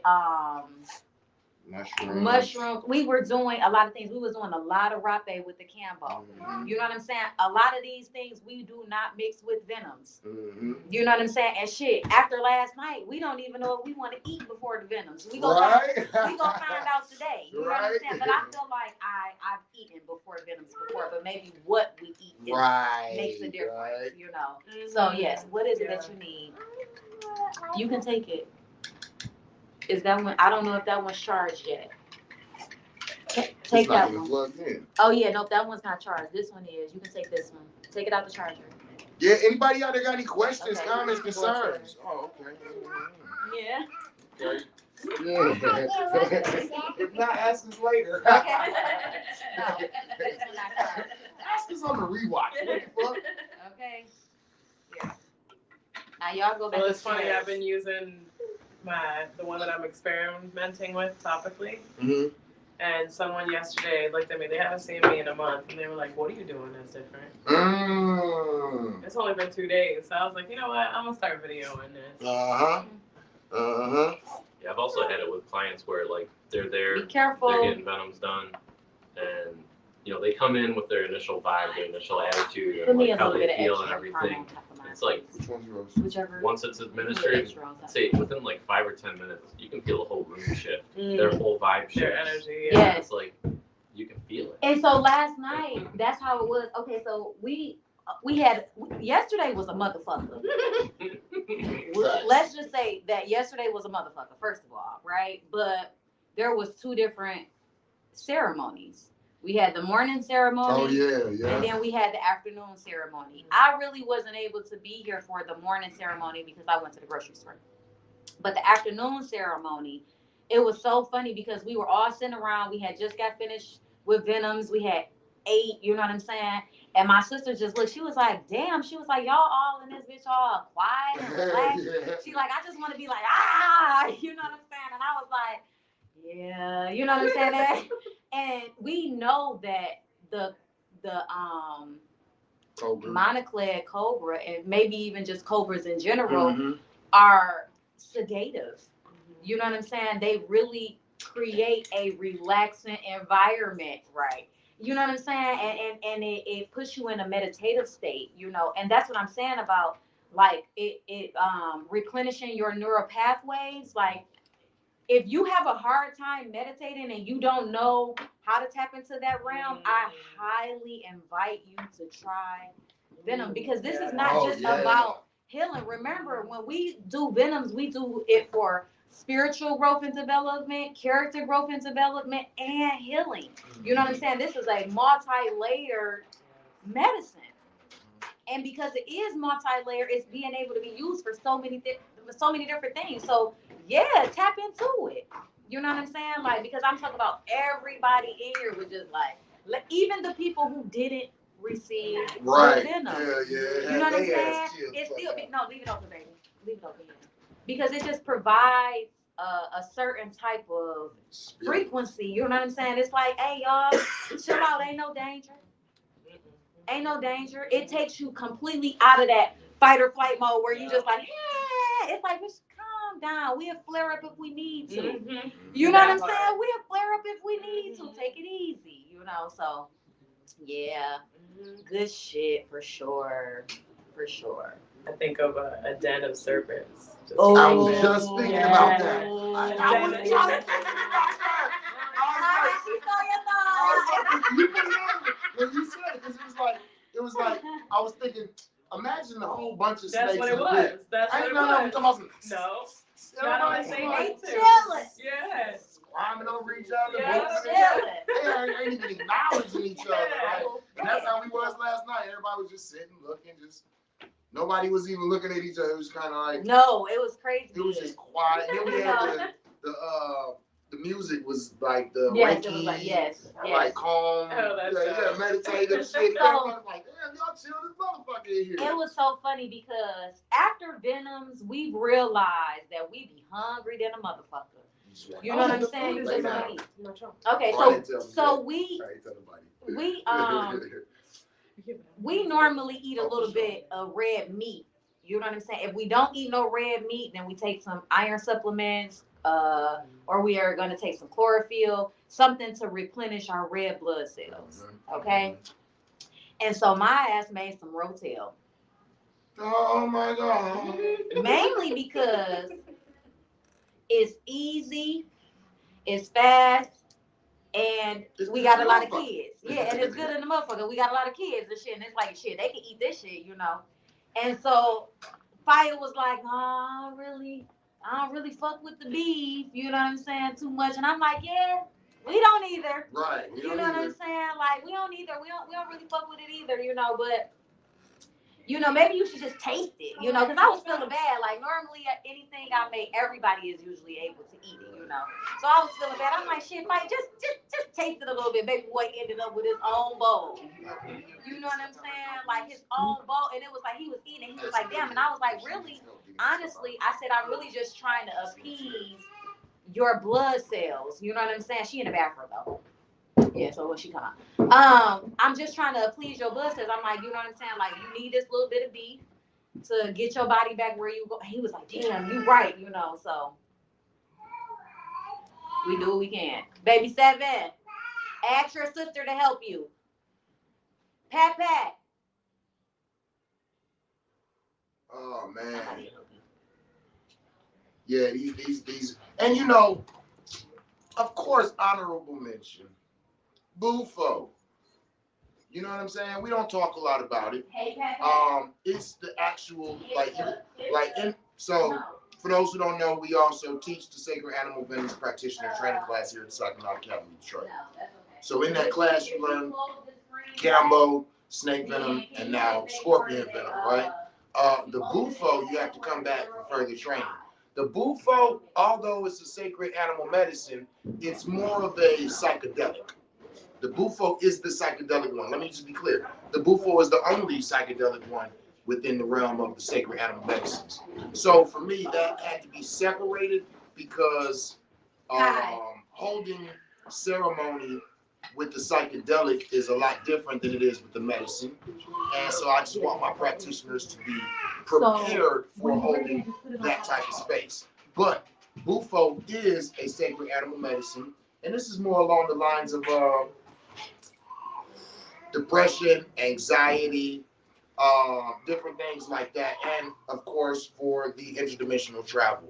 mushrooms. We were doing a lot of things. We was doing a lot of rape with the Kambo. Mm-hmm. You know what I'm saying? A lot of these things we do not mix with Venoms. Mm-hmm. You know what I'm saying? And shit, after last night, we don't even know if we want to eat before the Venoms. We gonna find out today. You know what I'm saying? But I feel like I've eaten before Venoms before, but maybe what we eat makes a difference. You know. Mm-hmm. So yes, what is it that you need? You can take it. Is that one? I don't know if that one's charged yet. Take that one. Oh yeah, nope, that one's not charged. This one is. You can take this one. Take it out the charger. Yeah. Anybody out there got any questions, comments, concerns? Oh, okay. Yeah. Okay. Yeah. If not, ask us later. Okay. No, this one not charged. Ask us on the rewatch. What the fuck? Okay. Yeah. Now y'all go back. Well, it's funny. I've been using the one that I'm experimenting with topically. Mm-hmm. And someone yesterday looked at me. They haven't seen me in a month, and they were like, "What are you doing that's different?" Mm. It's only been 2 days, so I was like, you know what? I'm gonna start videoing this. Yeah, I've also had it with clients where like they're there, Be careful. they're getting Venoms done, and they come in with their initial vibe, their initial attitude, and like how they feel and everything. It's like Whichever. once it's administered, say within like 5 or 10 minutes, you can feel the whole room shift, their whole vibe shift, Their energy. Yeah. It's like you can feel it. And so last night, that's how it was. Okay, so we had yesterday was a motherfucker. Let's just say that yesterday was a motherfucker. First of all, right? But there was 2 different ceremonies. We had the morning ceremony. Oh yeah. And then we had the afternoon ceremony. I really wasn't able to be here for the morning ceremony because I went to the grocery store. But the afternoon ceremony, it was so funny because we were all sitting around. We had just got finished with Venoms. We had 8, you know what I'm saying? And my sister just looked. She was like, damn. She was like, y'all all in this bitch all quiet and relaxed. She like, I just want to be like, you know what I'm saying? And I was like, yeah, you know what I'm saying? And we know that the monocled cobra, and maybe even just cobras in general, are sedative. You know what I'm saying? They really create a relaxing environment, right? You know what I'm saying? And it puts you in a meditative state, and that's what I'm saying about like it replenishing your neural pathways. Like if you have a hard time meditating and you don't know how to tap into that realm, I highly invite you to try Venom, because this is not just about healing. Remember, when we do Venoms, we do it for spiritual growth and development, character growth and development, and healing. You know what I'm saying? This is a multi-layered medicine. And because it is multi-layered, it's being able to be used for so many different things. So yeah, tap into it. You know what I'm saying? Like, because I'm talking about everybody in here was just like even the people who didn't receive the Venom. Yeah. You know what I'm saying? It's still no, leave it open, baby. Leave it open. Because it just provides a certain type of frequency. You know what I'm saying? It's like, hey y'all, chill out, ain't no danger. Ain't no danger. It takes you completely out of that fight or flight mode where you just like, yeah. It's like, just calm down. We'll flare up if we need to. You know what I'm saying? We'll flare up if we need to. Take it easy, So, yeah, good shit for sure. For sure. I think of a den of serpents. I was just thinking about that. I was just thinking about that. When you said it, because it was like, I was thinking, imagine a whole bunch of snakes. That's what it was. That's what it was. No. They chilling. Yes. Climbing over each other. They ain't even acknowledging each other. Right? And that's how we was last night. Everybody was just sitting, looking, nobody was even looking at each other. It was kind of like. No, it was crazy. It was just quiet. And then we had the music was like the Reiki, like calm, meditative shit. I was like, damn, y'all chill this motherfucker in here. It was so funny because after Venoms, we realized that we be hungry than a motherfucker. You know what I'm saying? You just want to eat. Okay, so we normally eat a little bit of red meat. You know what I'm saying? If we don't eat no red meat, then we take some iron supplements, or we are going to take some chlorophyll, something to replenish our red blood cells. Okay? And so my ass made some Rotel. Oh my God. Mainly because it's easy, it's fast, and we got a lot of kids. Yeah, and it's good in the motherfucker. We got a lot of kids and shit, and it's like, shit, they can eat this shit, And so Fire was like, I don't really fuck with the beef, you know what I'm saying, too much. And I'm like, yeah, we don't either. Right. You know what I'm saying? Like, we don't either. We don't really fuck with it either, but you know, maybe you should just taste it, you know, because I was feeling bad. Like, normally, anything I make, everybody is usually able to eat it, you know. So I was feeling bad. I'm like, shit, like, just taste it a little bit. Baby boy ended up with his own bowl. You know what I'm saying? Like, his own bowl. And it was like, he was eating. He was like, damn. And I was like, really? Honestly, I said, I'm really just trying to appease your blood cells. You know what I'm saying? She in the bathroom, though. Yeah, so when she come out, I'm just trying to please your blood cells. I'm like, you know what I'm saying? Like, you need this little bit of beef to get your body back where you go. He was like, damn, you right, you know. So we do what we can. Baby 7, ask your sister to help you. Pat. Oh man. Yeah, these, and you know, of course, honorable mention, Bufo. You know what I'm saying? We don't talk a lot about it. Hey, Pat. It's the actual so for those who don't know, we also teach the Sacred Animal Venoms Practitioner training class here at the Psychonaut Academy in Detroit. So in that class, you learn Kambo, Snake Venom, and now Scorpion Venom, right? The Bufo, you have to come back for further training. The Bufo, although it's a sacred animal medicine, it's more of a psychedelic. The Bufo is the psychedelic one. Let me just be clear. The Bufo is the only psychedelic one within the realm of the sacred animal medicines. So for me, that had to be separated because holding ceremony with the psychedelic is a lot different than it is with the medicine. And so I just want my practitioners to be prepared for holding that type of space. But Bufo is a sacred animal medicine, and this is more along the lines of depression, anxiety, different things like that, and of course for the interdimensional travel.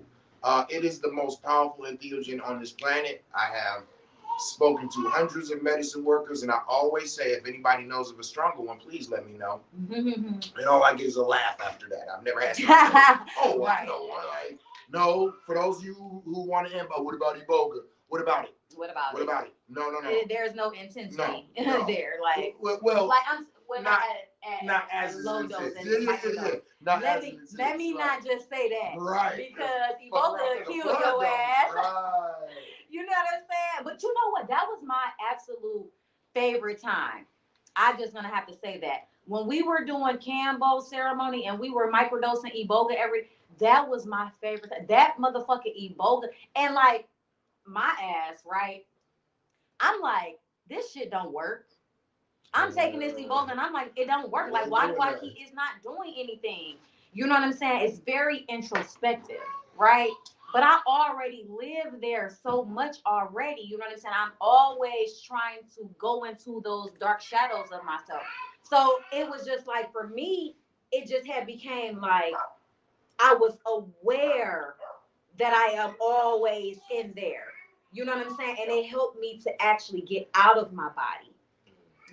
It is the most powerful entheogen on this planet. I have spoken to hundreds of medicine workers, and I always say, if anybody knows of a stronger one, please let me know. And all I get is a laugh after that. I've never had somebody say, oh, well, I know one. Like, no, for those of you who want to end, but what about Iboga? What about it? What about it? No. There's no intensity no. there. Like, well like I'm not as low dose. Let me not just say that. Right. Because Ebola killed your ass. Right. You know what I'm saying? But you know what? That was my absolute favorite time. I'm just gonna have to say that. When we were doing Kambo ceremony and we were microdosing Iboga that was my favorite. That motherfucking Iboga. And like my ass, right? I'm like, this shit don't work. I'm taking this Iboga and I'm like, it don't work. Like, why do I keep, it's not doing anything? You know what I'm saying? It's very introspective, right? But I already live there so much already. You know what I'm saying? I'm always trying to go into those dark shadows of myself. So it was just like, for me, it just had became like, I was aware that I am always in there. You know what I'm saying? And it helped me to actually get out of my body.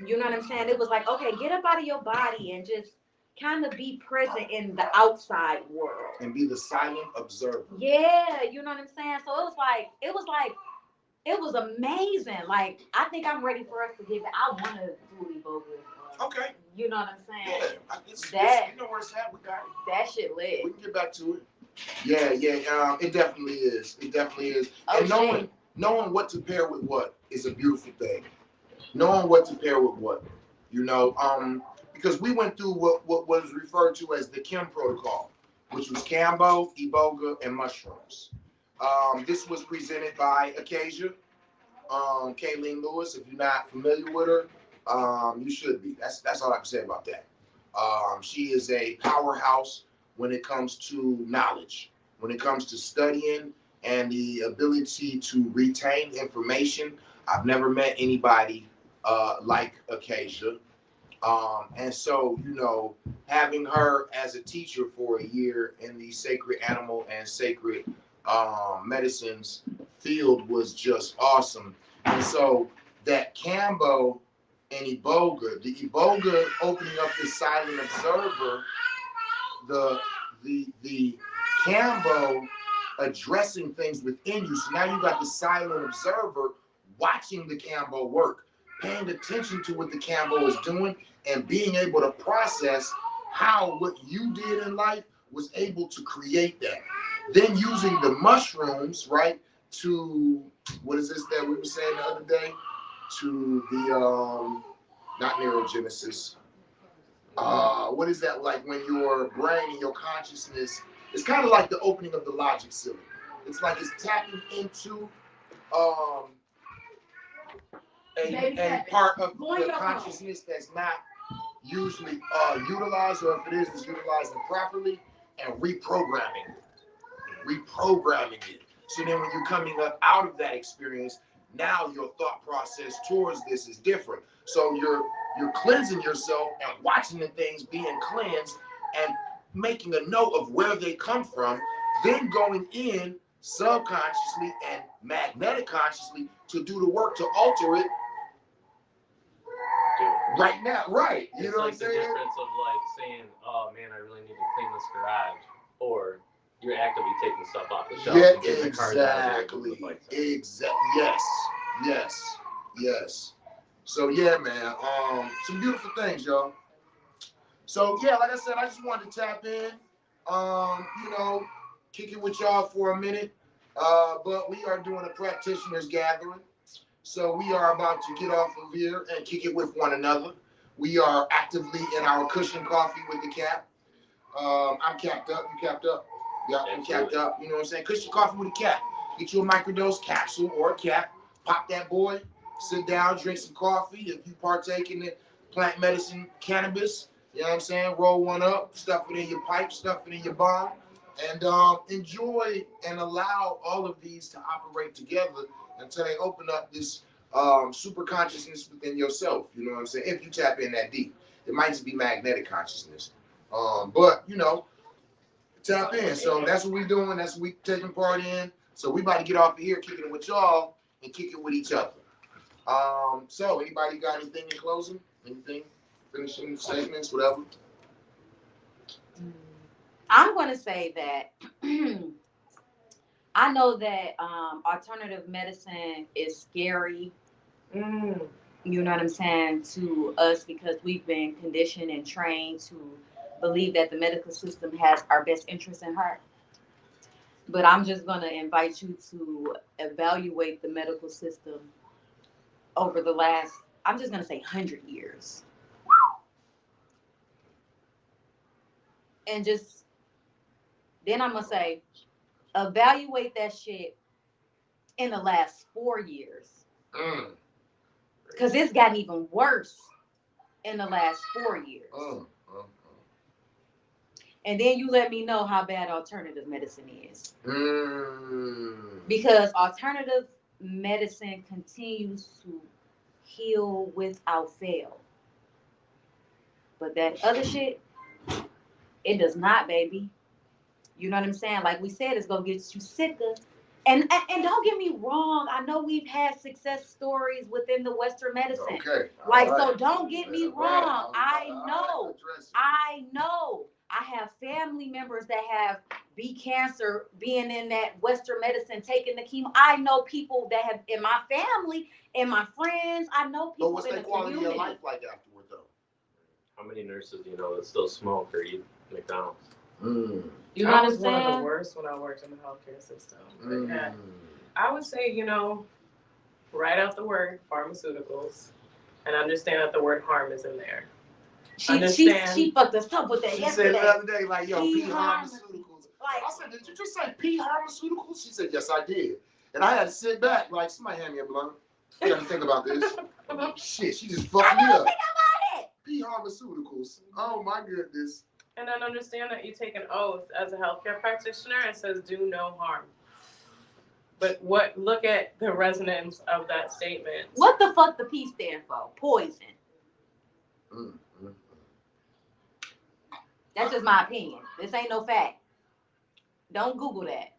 You know what I'm saying? It was like, okay, get up out of your body and just kind of be present in the outside world. And be the silent observer. Yeah, you know what I'm saying? So it was amazing. Like, I think I'm ready for us to give it. I want to do Ebola. Okay. You know what I'm saying? Yeah, you know where it's at. We got it. That shit lit. We can get back to it. Yeah. It definitely is. It definitely is. Oh, and knowing what to pair with what is a beautiful thing. Knowing what to pair with what, you know, because we went through what was referred to as the Kim protocol, which was Kambo, Iboga, and mushrooms. This was presented by Acacia, Kayleen Lewis. If you're not familiar with her, you should be. That's all I can say about that. She is a powerhouse when it comes to knowledge, when it comes to studying and the ability to retain information. I've never met anybody like Acacia. And so, you know, having her as a teacher for a year in the sacred animal and sacred medicines field was just awesome. And so that Kambo and Iboga, the Iboga opening up the silent observer, the Kambo addressing things within you. So now you got the silent observer watching the Kambo work, paying attention to what the Kambo is doing, and being able to process how what you did in life was able to create that. Then using the mushrooms, right, to, what is this that we were saying the other day? To the, not neurogenesis. What is that like when your brain and your consciousness, it's kind of like the opening of the logic ceiling. It's like it's tapping into a part of the consciousness that's not usually utilized, or if it is, it's utilized improperly, and reprogramming it. So then when you're coming up out of that experience, now your thought process towards this is different. So you're cleansing yourself and watching the things being cleansed and making a note of where they come from, then going in subconsciously and magnetic consciously to do the work to alter it right now, right? You know what I'm saying? It's like the difference of like saying, "Oh man, I really need to clean this garage," or you're actively taking stuff off the shelf. Yeah, and getting the cars out of there. Exactly. Yes. So yeah, man. Some beautiful things, y'all. So yeah, like I said, I just wanted to tap in. Kick it with y'all for a minute. But we are doing a practitioners gathering. So we are about to get off of here and kick it with one another. We are actively in our cushion coffee with the cap. I'm capped up. You capped up? Yeah, I'm capped up. You know what I'm saying? Cushion coffee with a cap. Get you a microdose capsule or a cap. Pop that boy. Sit down, drink some coffee. If you partake in the plant medicine cannabis, you know what I'm saying? Roll one up, stuff it in your pipe, stuff it in your bomb, and enjoy and allow all of these to operate together until they open up this super consciousness within yourself. You know what I'm saying? If you tap in that deep, it might just be magnetic consciousness. But tap in. So that's what we're doing. That's what we taking part in. So we about to get off of here, kicking it with y'all and kick it with each other. So anybody got anything in closing? Anything? Finishing statements, whatever? I'm going to say that I know that alternative medicine is scary. You know what I'm saying, to us, because we've been conditioned and trained to believe that the medical system has our best interests in heart. But I'm just going to invite you to evaluate the medical system over the last, I'm just going to say 100 years. And just, then I'm going to say, evaluate that shit in the last 4 years. Because it's gotten even worse in the last 4 years. And then you let me know how bad alternative medicine is. Because alternative medicine continues to heal without fail. But that other shit, it does not, baby. You know what I'm saying? Like we said, it's going to get you sicker. And don't get me wrong, I know we've had success stories within the Western medicine. Okay. Like, so don't get me wrong. I know. I have family members that have beat cancer, being in that Western medicine, taking the chemo. I know people that have, in my family, in my friends, I know people. But what's in their the quality community. of life like afterward, though? How many nurses do you know that still smoke or eat McDonald's? You know what I'm one of saying? the worst when I worked in the healthcare system. But yeah, I would say, write out the word pharmaceuticals and understand that the word harm is in there. She fucked us up with that she yesterday. She said the other day, like, yo, P pharmaceuticals. Like, I said, did you just say P pharmaceuticals? She said, yes, I did. And I had to sit back, like, somebody hand me a blunt. I got to think about this. Shit, she just fucked me up. Think about it. P pharmaceuticals. Oh, my goodness. And then understand that you take an oath as a healthcare practitioner. It says do no harm. But look at the resonance of that statement. What the fuck the P stand for? Poison. That's just my opinion. This ain't no fact. Don't Google that.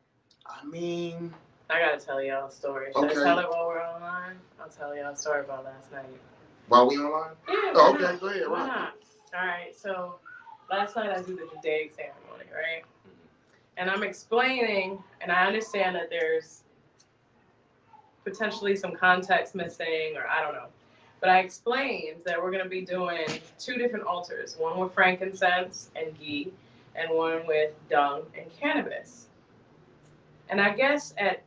I mean, I gotta tell y'all a story. Should I tell it while we're online? I'll tell y'all a story about last night. While we online? Yeah. Oh, okay, go ahead. Why not? All right, so last night I do the Judaic ceremony, right? And I'm explaining, and I understand that there's potentially some context missing, or I don't know. But I explained that we're going to be doing 2 different altars, one with frankincense and ghee, and one with dung and cannabis. And I guess at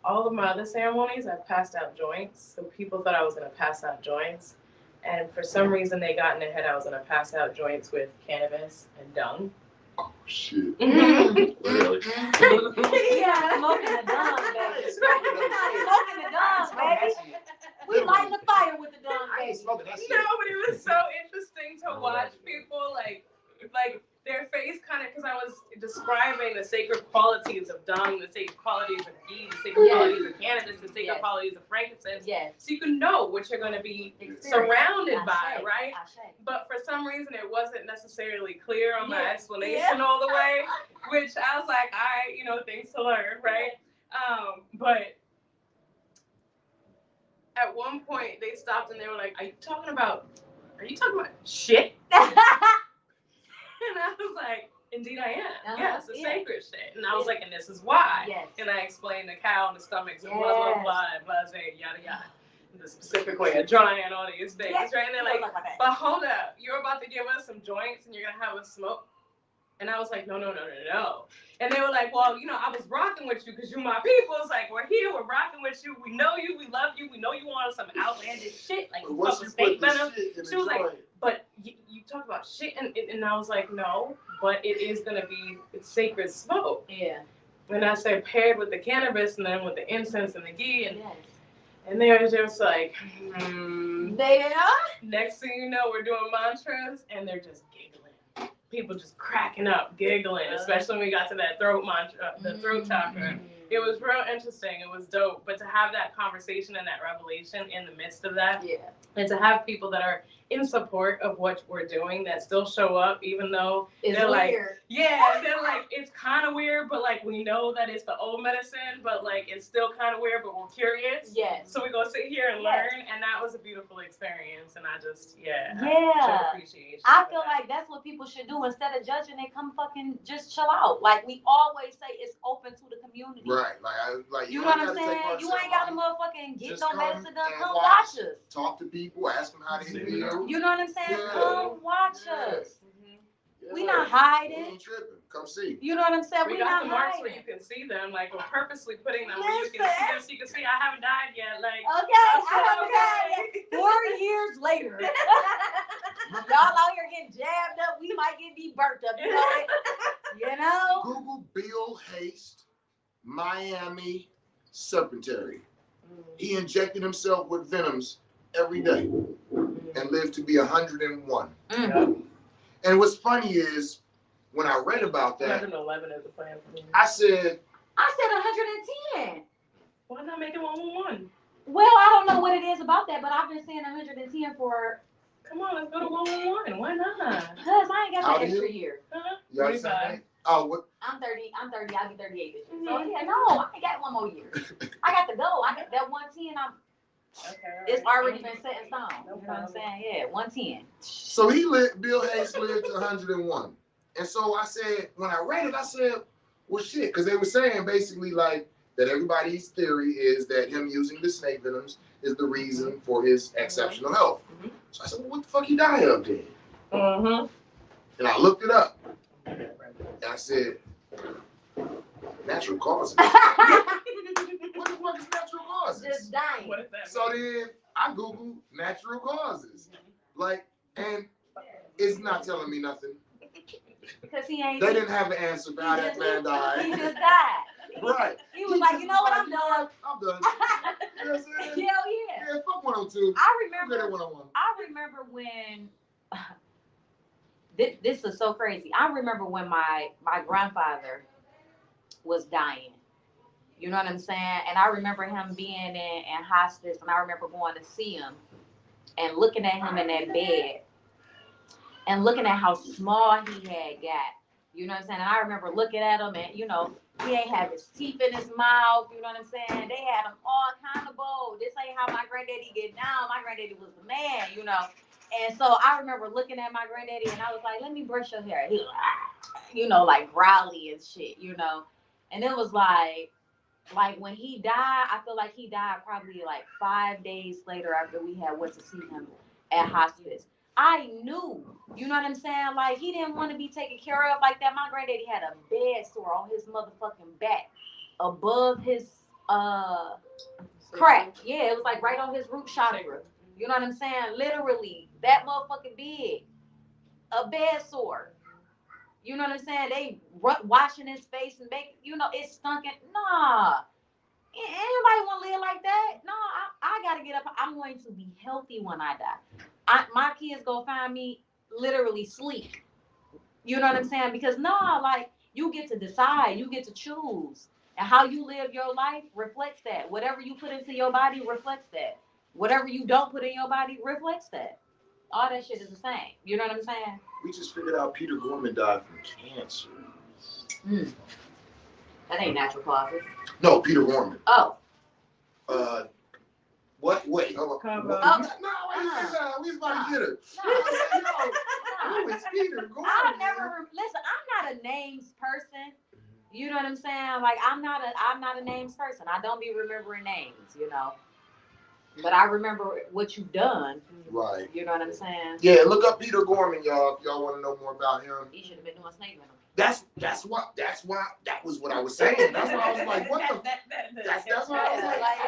all of my other ceremonies, I've passed out joints. So people thought I was going to pass out joints. And for some reason, they got in their head I was going to pass out joints with cannabis and dung. Oh, shit. Really? Yeah, smoking the dung, baby. We're not smoking the dung, baby. We lighting the fire with the dung, I ain't baby. smoking that shit. No, but it was so interesting to watch people like their face kind of, because I was describing the sacred qualities of dung, the sacred qualities of ghee, the sacred qualities of cannabis, the sacred qualities of frankincense. Yes. So you can know what you're going to be surrounded by, right? I But for some reason, it wasn't necessarily clear on my explanation all the way, which I was like, things to learn, right? But at one point, they stopped and they were like, are you talking about shit? And I was like, indeed I am. Yes, it's sacred shit. And I was like, and this is why. Yes. And I explained the cow and the stomachs and blah, blah, blah, and blah, yada, yada. The specific way of drying all these things, right? And they're like, but hold up, you're about to give us some joints and you're going to have us smoke? And I was like, no. And they were like, well, I was rocking with you because you're my people. It's like, we're here, we're rocking with you. We know you, we love you. We know you want some outlandish shit. Like, you fuck with Snake Venoms. She was like, but you talk about shit. And I was like, no, but it is going to be sacred smoke. Yeah. And I said, paired with the cannabis and then with the incense and the ghee. And they were just like, They are? Next thing you know, we're doing mantras and they're just giggling. People just cracking up, giggling, especially when we got to that throat mantra, the throat chakra. It was real interesting. It was dope. But to have that conversation and that revelation in the midst of that, and to have people that are in support of what we're doing that still show up, even though they're like, they're like, it's kind of weird, but like we know that it's the old medicine, but like it's still kind of weird, but we're curious. Yes. So we go sit here and learn, and that was a beautiful experience. And I just, I show appreciation. I feel like that's what people should do. Instead of judging, they come fucking just chill out. Like we always say, it's open to the community. Right. Like you know what I'm saying? You ain't got to motherfucking get no medicine done. Come watch us. Talk to people, ask them how they feel. You know what I'm saying? Yeah. Come watch us. Yeah. We not hiding. We ain't tripping. Come see. You know what I'm saying? We got the marks where you can see them. Like we're purposely putting them where you can see them so you can see I haven't died yet. Like I haven't died yet. 4 years later. Y'all out here getting jabbed up. We might be burnt up. You know? Google Bill Haste, Miami Serpentary. He injected himself with venoms every day and lived to be 101. And what's funny is when I read about that, 11 is the plan for me. I said 110. Why not make it 111? Well, I don't know what it is about that, but I've been saying 110 for. Come on, let's go to 111. Why not? Because I ain't got that extra year. You understand? Oh, what? I'm 30. I'll be 38 this year. So yeah, no, I ain't got one more year. I got to go. I got that 110. It's already been set in stone. You know what I'm saying? Yeah, 110. So Bill Hayes lived to 101. And so I said, when I read it, I said, well, shit, because they were saying basically like that everybody's theory is that him using the snake venoms is the reason for his exceptional health. So I said, well, what the fuck he died of then? And I looked it up. And I said, natural causes. What the fuck is natural causes? Just dying. What is that? So then I Googled natural causes. Like, and it's not telling me nothing. Because he ain't. They didn't have an answer for how that man died. He just died. Right. He was like, you know what, I'm done. I'm done. You know what I'm saying? Hell yeah. Yeah, fuck 102. I I'm good at 101. remember when this is so crazy. I remember when my grandfather was dying. You know what I'm saying? And I remember him being in hospice, and I remember going to see him and looking at him in that bed and looking at how small he had got. You know what I'm saying? And I remember looking at him and, you know, he ain't have his teeth in his mouth. You know what I'm saying? They had him all kind of bold. This ain't how my granddaddy get down. My granddaddy was the man, you know. And so I remember looking at my granddaddy and I was like, let me brush your hair. He was like, you know, like growly and shit, you know. And it was like, Like when he died, I feel like he died probably like 5 days later after we had went to see him at hospice. I knew, you know what I'm saying? Like he didn't want to be taken care of like that. My granddaddy had a bed sore on his motherfucking back above his crack. Yeah, it was like right on his root chakra. You know what I'm saying? Literally, that motherfucking bed, a bed sore. You know what I'm saying? They washing his face and make, you know, it's stunking. Nah. Anybody want to live like that? No, I got to get up. I'm going to be healthy when I die. My kids going to find me literally sleep. You know what I'm saying? Because no, like you get to decide, you get to choose. And how you live your life reflects that. Whatever you put into your body reflects that. Whatever you don't put in your body reflects that. All that shit is the same. You know what I'm saying? We just figured out Peter Gorman died from cancer. That ain't natural causes. No, Peter Gorman. Oh. What? Wait. Hold on. Kambo. No, we was about to get her. Who is Peter Gorman? Listen, I'm not a names person. You know what I'm saying? Like I'm not a names person. I don't be remembering names, you know. But I remember what you've done. Right. You know what I'm saying? Yeah, look up Peter Gorman, y'all. If y'all want to know more about him. He should have been doing Snake Venoms. That's why that was what I was saying. That's why I was like, what the? That's why I was like,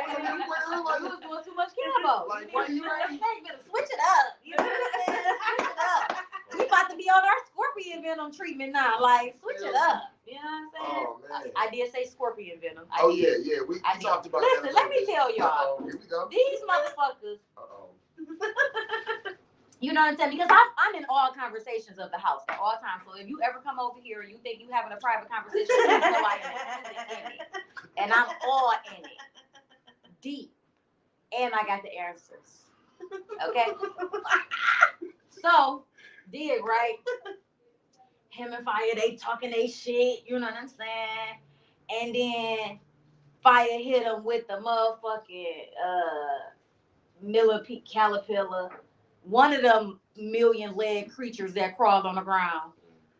you was doing too much Kambo. Like, why you ready? Snake Venom, switch it up. You know what I'm saying? Switch it up. We about to be on our scorpion venom treatment now. Like, switch it up. You know what I'm saying? Oh man. I did say scorpion venom. Yeah. We talked about that. Listen, let me tell y'all. Here we go. These motherfuckers. You know what I'm saying? Because I'm in all conversations of the house at all times. So if you ever come over here and you think you having a private conversation, you know I am in it. And I'm all in it. Deep. And I got the answers. Okay? So, right? Him and Fire, they talking they shit. You know what I'm saying? And then Fire hit him with the motherfucking millipede caterpillar. One of them million leg creatures that crawled on the ground.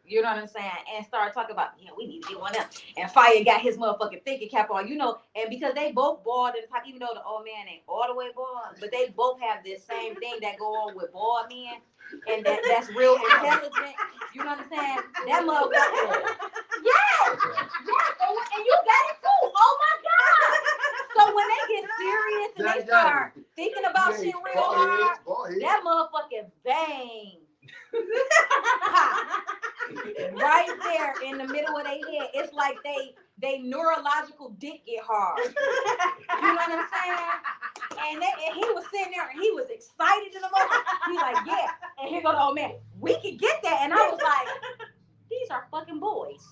You know what I'm saying? And started talking about, yeah, we need to get one up. And Fire got his motherfucking thinking cap on, you know, and because they both bald in the top, even though the old man ain't all the way bald, but they both have this same thing that go on with bald men. And that's real intelligent. You know what I'm saying? That motherfucker. Yes! And you got it too. Oh my God. So when they get serious and they start thinking about shit real hard, that motherfucking vein. Right there in the middle of their head. It's like they neurological dick get hard. You know what I'm saying? And he was sitting there and he was excited in the moment. He's like, yeah. And here go the old man. We could get that. And I was like, these are fucking boys.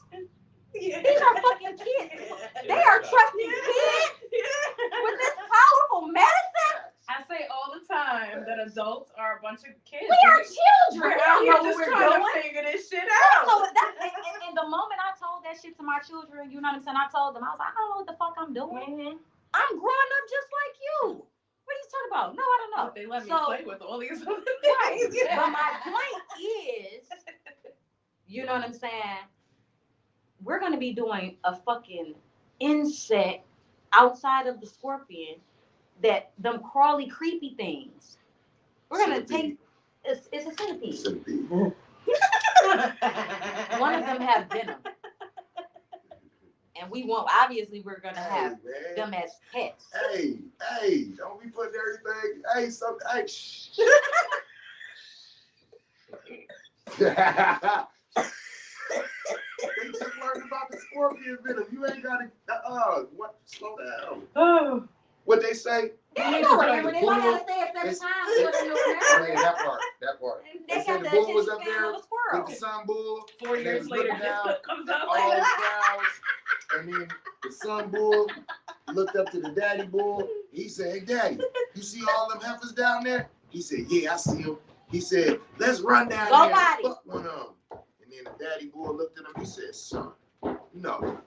These are fucking kids. They are trusting kids with this powerful medicine. I say all the time that adults are a bunch of kids. We are children. We're out here just trying to figure this shit out. And the moment I told that shit to my children, you know what I'm saying? I told them, I was like, I don't know what the fuck I'm doing. I'm growing up just like you. What are you talking about? No, I don't know. They let me play with all these other things. Right. But my point is, you know what I'm saying? We're going to be doing a fucking insect outside of the scorpion, that them crawly, creepy things. We're going to take, it's a centipede. One of them have venom. And obviously we're going to have them as pets. Hey, don't be putting everything, shh. They just learned about the scorpion venom. You ain't got to, slow down. Oh. What they say? Yeah, you know remember this. I gotta say it 7 times. That part. They said got the bull was up there with the with the sun bull. 4 years later, down comes out all like the crowds. And then the sun bull looked up to the daddy bull. He said, hey, daddy, you see all them heifers down there? He said, yeah, I see them. He said, let's run down there and fuck one of them. And then the daddy bull looked at him. He said, son, no.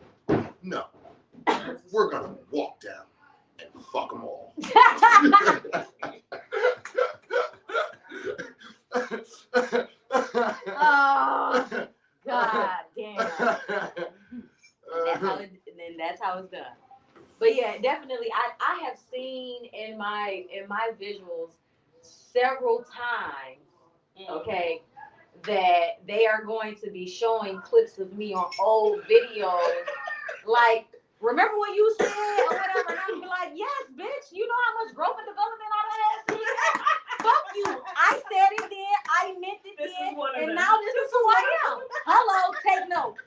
We're going to walk down and fuck them all. Oh, God damn. And that's how it's done. But yeah, definitely. I have seen in my visuals several times, okay, that they are going to be showing clips of me on old videos. Like, remember when you said or whatever, and I'm be like, yes, bitch, you know how much growth and development I done had? Fuck you. I said it then, I meant it then, and now this is who I am. Hello, take note.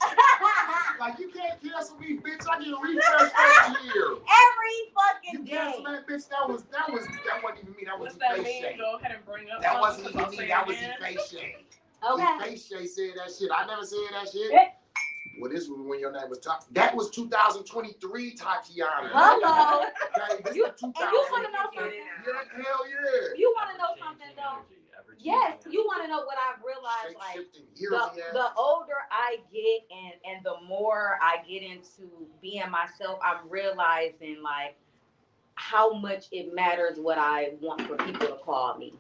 Like, you can't cancel me, bitch. I get a refresh every year. Every fucking You day. cancel that, bitch. That wasn't even me. That was What's that face mean? shade. Go ahead and bring up. That wasn't even me. That was face shade. Okay. Face shade said that shit. I never said that shit. Yeah. Well, this was when your name was that was 2023, Tatiana. Hello. Okay, this You, was and you want to know something? Yeah, hell yeah. You want to know something though? Yes, you want to know what I've realized. The older I get and the more I get into being myself, I'm realizing like how much it matters what I want for people to call me.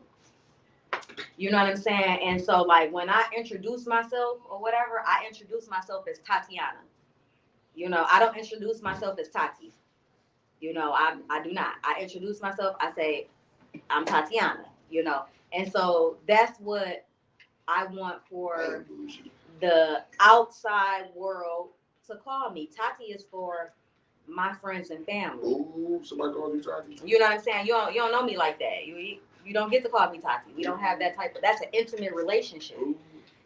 You know what I'm saying? And so like when I introduce myself or whatever, I introduce myself as Tatiana. You know, I don't introduce myself as Tati. You know, I do not. I introduce myself, I say, I'm Tatiana, you know. And so that's what I want for the outside world to call me. Tati is for my friends and family. Ooh, somebody call you Tati? You know what I'm saying? You don't know me like that. You don't get to call me Tati. We don't have that type of, that's an intimate relationship. Ooh.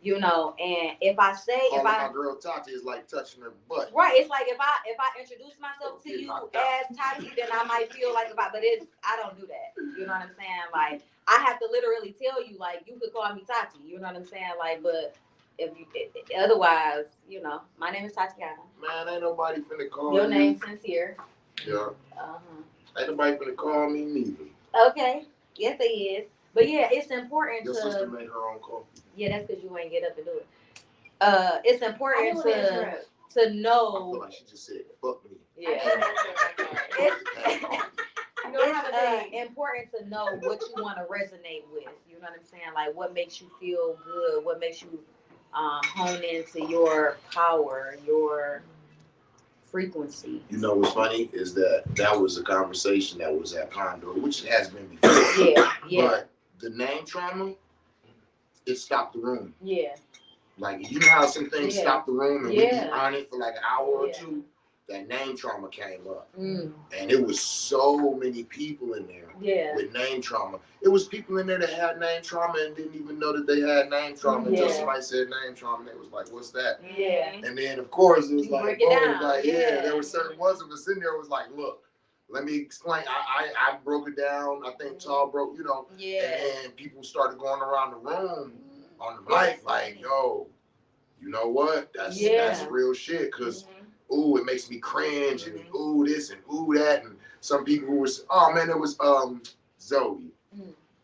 You know, and if I say my girl Tati is like touching her butt. Right, it's like if I introduce myself to you as Tati, then I might feel like but I don't do that. You know what I'm saying? Like I have to literally tell you, like, you could call me Tati. You know what I'm saying? Like, but if you otherwise, you know, my name is Tatiana. Man, ain't nobody finna call your you. name's Sincere. Yeah. Ain't nobody finna call me neither. Okay. Yes, they is. But yeah, it's important your sister made her own call. Yeah, that's because you ain't get up and do it. It's important to know. I feel like she just said, "Fuck me." Yeah. It's important to know what you want to resonate with. You know what I'm saying? Like what makes you feel good, what makes you hone into your power, your frequency. You know what's funny is that was a conversation that was at Kambo, which it has been before. Yeah. But the name trauma, it stopped the room. Yeah. Like, you know how some things stop the room and we be on it for like an hour or two? That name trauma came up. And it was so many people in there with name trauma. It was people in there that had name trauma and didn't even know that they had name trauma until somebody said name trauma and they was like, what's that? And then, of course, it was like, there were certain ones of us in there was like, look, let me explain. I broke it down. I think Tall broke, you know. And then people started going around the room on the mic like, yo, you know what? That's real shit. Because, ooh, it makes me cringe. And ooh, this and ooh, that. And some people who was, oh, man, it was Zoe.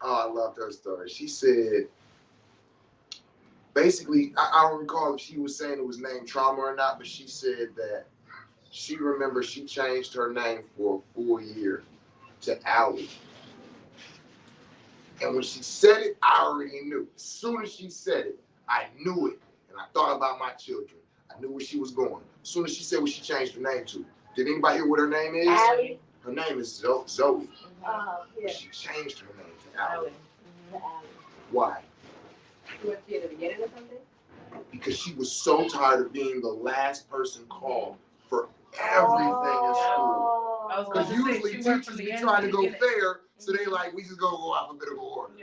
Oh, I loved her story. She said, basically, I don't recall if she was saying it was named trauma or not, but she said that she remembers she changed her name for a full year to Allie. And when she said it, I already knew. As soon as she said it, I knew it. And I thought about my children. I knew where she was going. As soon as she said what she changed her name to. Did anybody hear what her name is? Allie. Her name is Zoe. But she changed her name to Allie. Why? You went to the beginning or something? Because she was so tired of being the last person called for everything in school. Because usually teachers be trying to go fair, so they like, we just go alphabetical order.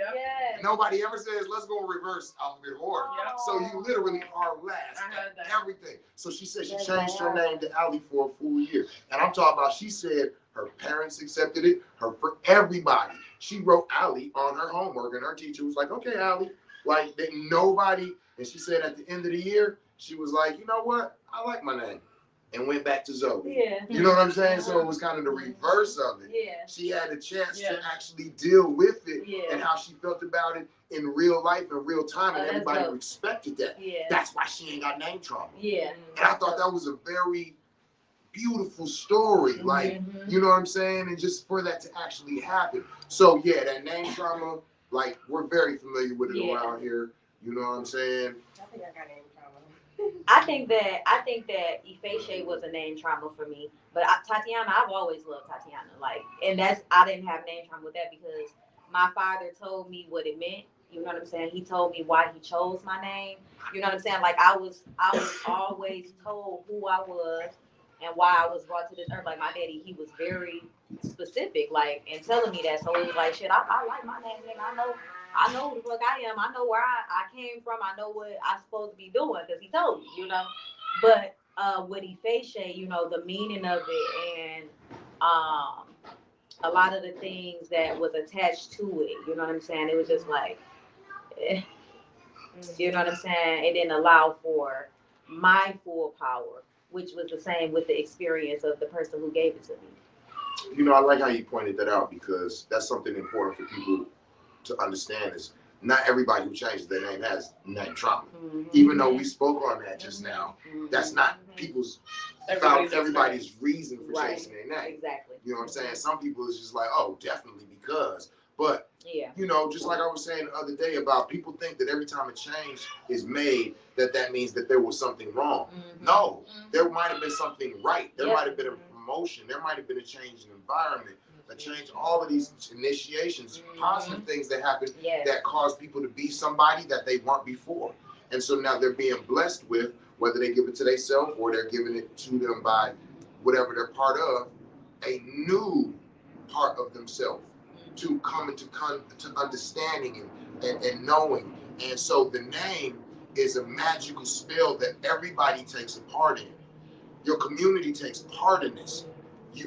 Nobody ever says, let's go reverse alphabetical order. So you literally are last at everything. So she said she changed her name to Allie for a full year. And I'm talking about, she said her parents accepted it, for everybody. She wrote Allie on her homework, and her teacher was like, okay, Allie. Like, that nobody, and she said at the end of the year, she was like, you know what? I like my name. And went back to Zoe. You know what I'm saying? So it was kind of the reverse of it. She had a chance to actually deal with it and how she felt about it in real life, in real time, and everybody respected that. That's why she ain't got name trauma. And I thought that was a very beautiful story. Like, you know what I'm saying? And just for that to actually happen. So yeah, that name trauma, like, we're very familiar with it around here. You know what I'm saying? I think I got name trauma. I think that Efface was a name trauma for me, but Tatiana, I've always loved Tatiana. Like, and that's I didn't have name trauma with that because my father told me what it meant. You know what I'm saying? He told me why he chose my name. You know what I'm saying? Like I was always told who I was and why I was brought to this earth. Like my daddy, he was very specific, like, and telling me that. So it was like, shit, I like my name, nigga. I know who the fuck I am. I know where I came from. I know what I'm supposed to be doing because he told me, you know. But with Efface, you know, the meaning of it and a lot of the things that was attached to it, you know what I'm saying? It was just like, you know what I'm saying? It didn't allow for my full power, which was the same with the experience of the person who gave it to me. You know, I like how you pointed that out because that's something important for people to understand is not everybody who changes their name has name trauma. Mm-hmm. Even though we spoke on that just now, that's not people's everybody's reason for changing their name. Exactly. You know what I'm saying? Some people is just like, oh, definitely because. But you know, just like I was saying the other day about people think that every time a change is made, that means that there was something wrong. Mm-hmm. No, there might have been something right. There might have been a promotion. There might have been a change in environment. A change, all of these initiations, positive things that happen that cause people to be somebody that they weren't before. And so now they're being blessed with, whether they give it to themselves or they're giving it to them by whatever they're part of, a new part of themselves to come into to understanding and knowing. And so the name is a magical spell that everybody takes a part in. Your community takes part in this.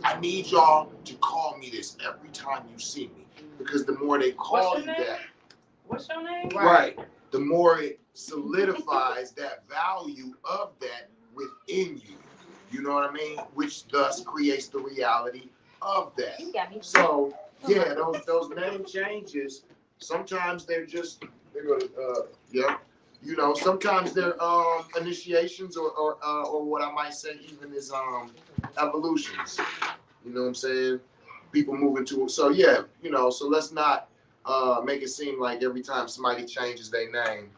I need y'all to call me this every time you see me, because the more they call you that, what's your name? Right. The more it solidifies that value of that within you. You know what I mean? Which thus creates the reality of that. So yeah, those name changes. Sometimes they're going you know, sometimes they're initiations or what I might say even is evolutions. You know what I'm saying? People moving to it. So yeah, you know, so let's not make it seem like every time somebody changes their name,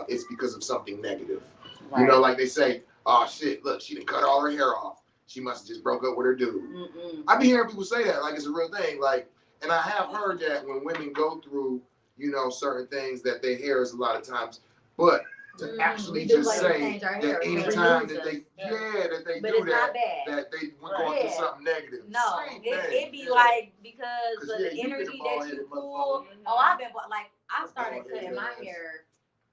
it's because of something negative. Right. You know, like they say, oh shit, look, she done cut all her hair off. She must have just broke up with her dude. I've been hearing people say that like it's a real thing. Like, and I have heard that when women go through, you know, certain things that their hair is a lot of times, but to actually just like say that anytime that they that they do that, that they went going through something negative. No, it be like because of the energy that you pull. Oh, I've been like I started cutting my hair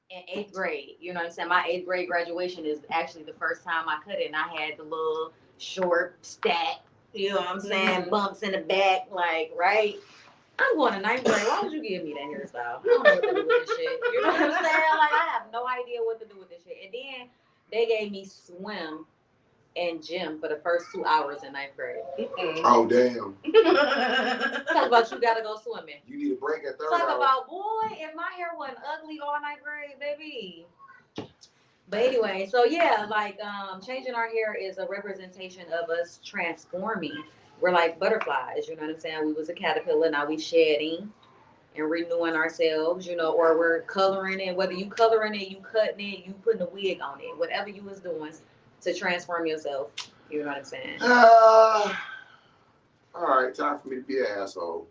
in 8th grade. You know what I'm saying? My 8th grade graduation is actually the first time I cut it, and I had the little short stack. You know what I'm saying? Bumps in the back, like right. I'm going to 9th grade. Why would you give me that hairstyle? I don't know what to do with this shit. You know what I'm saying? Like, I have no idea what to do with this shit. And then they gave me swim and gym for the first 2 hours in 9th grade. Oh, damn. Talk about you got to go swimming. You need a break at 3rd Talk hour. about, boy, if my hair wasn't ugly all 9th grade, baby. But anyway, so yeah, like changing our hair is a representation of us transforming. We're like butterflies, you know what I'm saying? We was a caterpillar, now we shedding and renewing ourselves, you know, or we're coloring it, whether you coloring it, you cutting it, you putting a wig on it, whatever you was doing to transform yourself, you know what I'm saying? All right, time for me to be an asshole.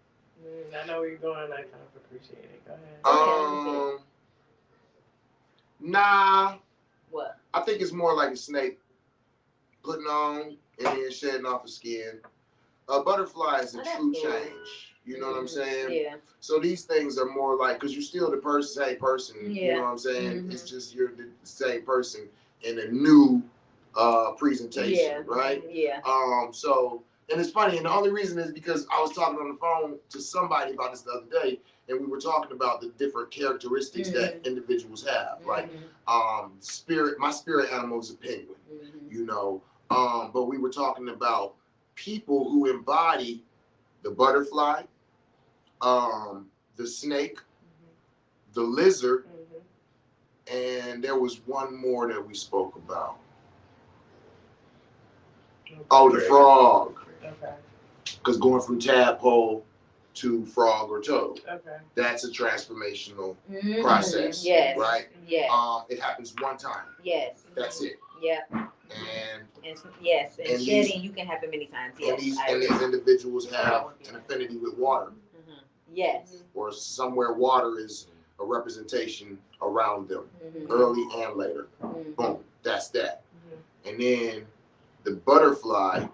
I know where you're going, I kind of appreciate it. Go ahead. Nah. What? I think it's more like a snake putting on and then shedding off the skin. A butterfly is a true change. You know what I'm saying? Yeah. So these things are more like, because you're still the same person. Yeah. You know what I'm saying? It's just you're the same person in a new presentation, right? Yeah. So, and it's funny, and the only reason is because I was talking on the phone to somebody about this the other day, and we were talking about the different characteristics that individuals have. Like, my spirit animal is a penguin, you know. But we were talking about people who embody the butterfly, the snake, the lizard, and there was one more that we spoke about. Oh, the frog. Okay. Because going from tadpole to frog or toad. Okay. That's a transformational Mhm. process. Yes. Right? Yes. It happens one time. Yes. That's it. Yep. And yes, and shedding these, you can happen many times. and Yes. these individuals have an affinity with water. Mm-hmm. Yes. Or somewhere water is a representation around them, Mm-hmm. early and later. Mm-hmm. Boom, that's that. Mm-hmm. And then the butterfly,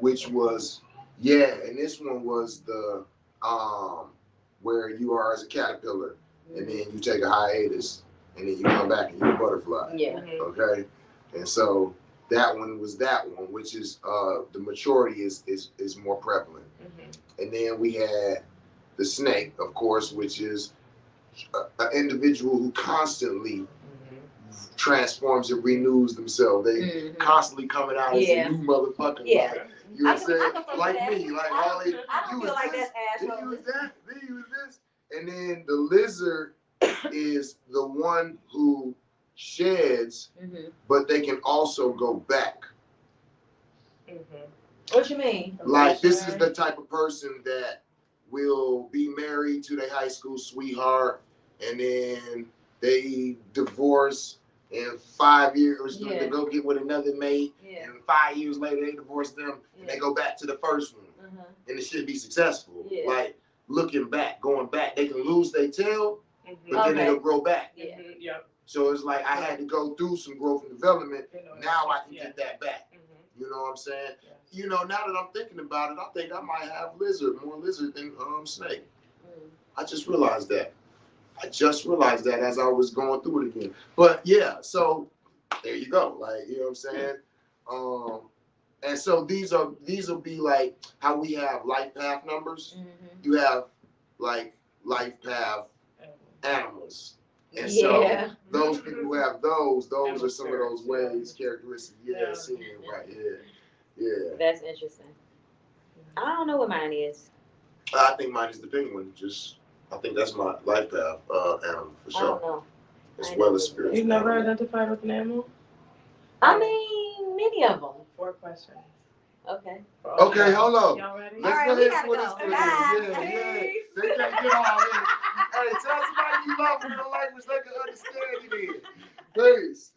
which was, and this one was the where you are as a caterpillar, and then you take a hiatus, and then you come back and you're a butterfly. Yeah. Okay, and so that one was that one, which is the maturity is more prevalent. Mm-hmm. And then we had the snake, of course, which is an individual who constantly transforms and renews themselves. They constantly coming out as a new motherfucker. Yeah. Like, you know what I'm saying? Like that. me, like all they, I don't you feel was like this, that's then asshole. you was that, then you was this. And then the lizard is the one who sheds, but they can also go back. What you mean? Like, this is the type of person that will be married to their high school sweetheart, and then they divorce in 5 years, they go get with another mate, and 5 years later they divorce them, and they go back to the first one, and it should be successful. Like, looking back, going back, they can lose their tail, but then it'll grow back. So it's like I had to go through some growth and development. Now I can get that back. You know what I'm saying? You know, now that I'm thinking about it, I think I might have more lizard than snake. I just realized that. As I was going through it again. But yeah, so there you go. Like, you know what I'm saying? And so these will be like how we have life path numbers. You have like life path animals. And so those people who have those are some of those ways, characteristics. Yeah, seeing it right. Yeah. That's interesting. I don't know what mine is. I think mine is the penguin. I think that's my life path animal for sure. I don't know. As well as spiritual. You've never identified with an animal? I mean, many of them. 4 questions. Okay. Okay, hold on. Y'all ready? Let's go ahead and put this for Bye. They can't get all in. Hey, tell somebody you love them in the language they can understand you in. Peace.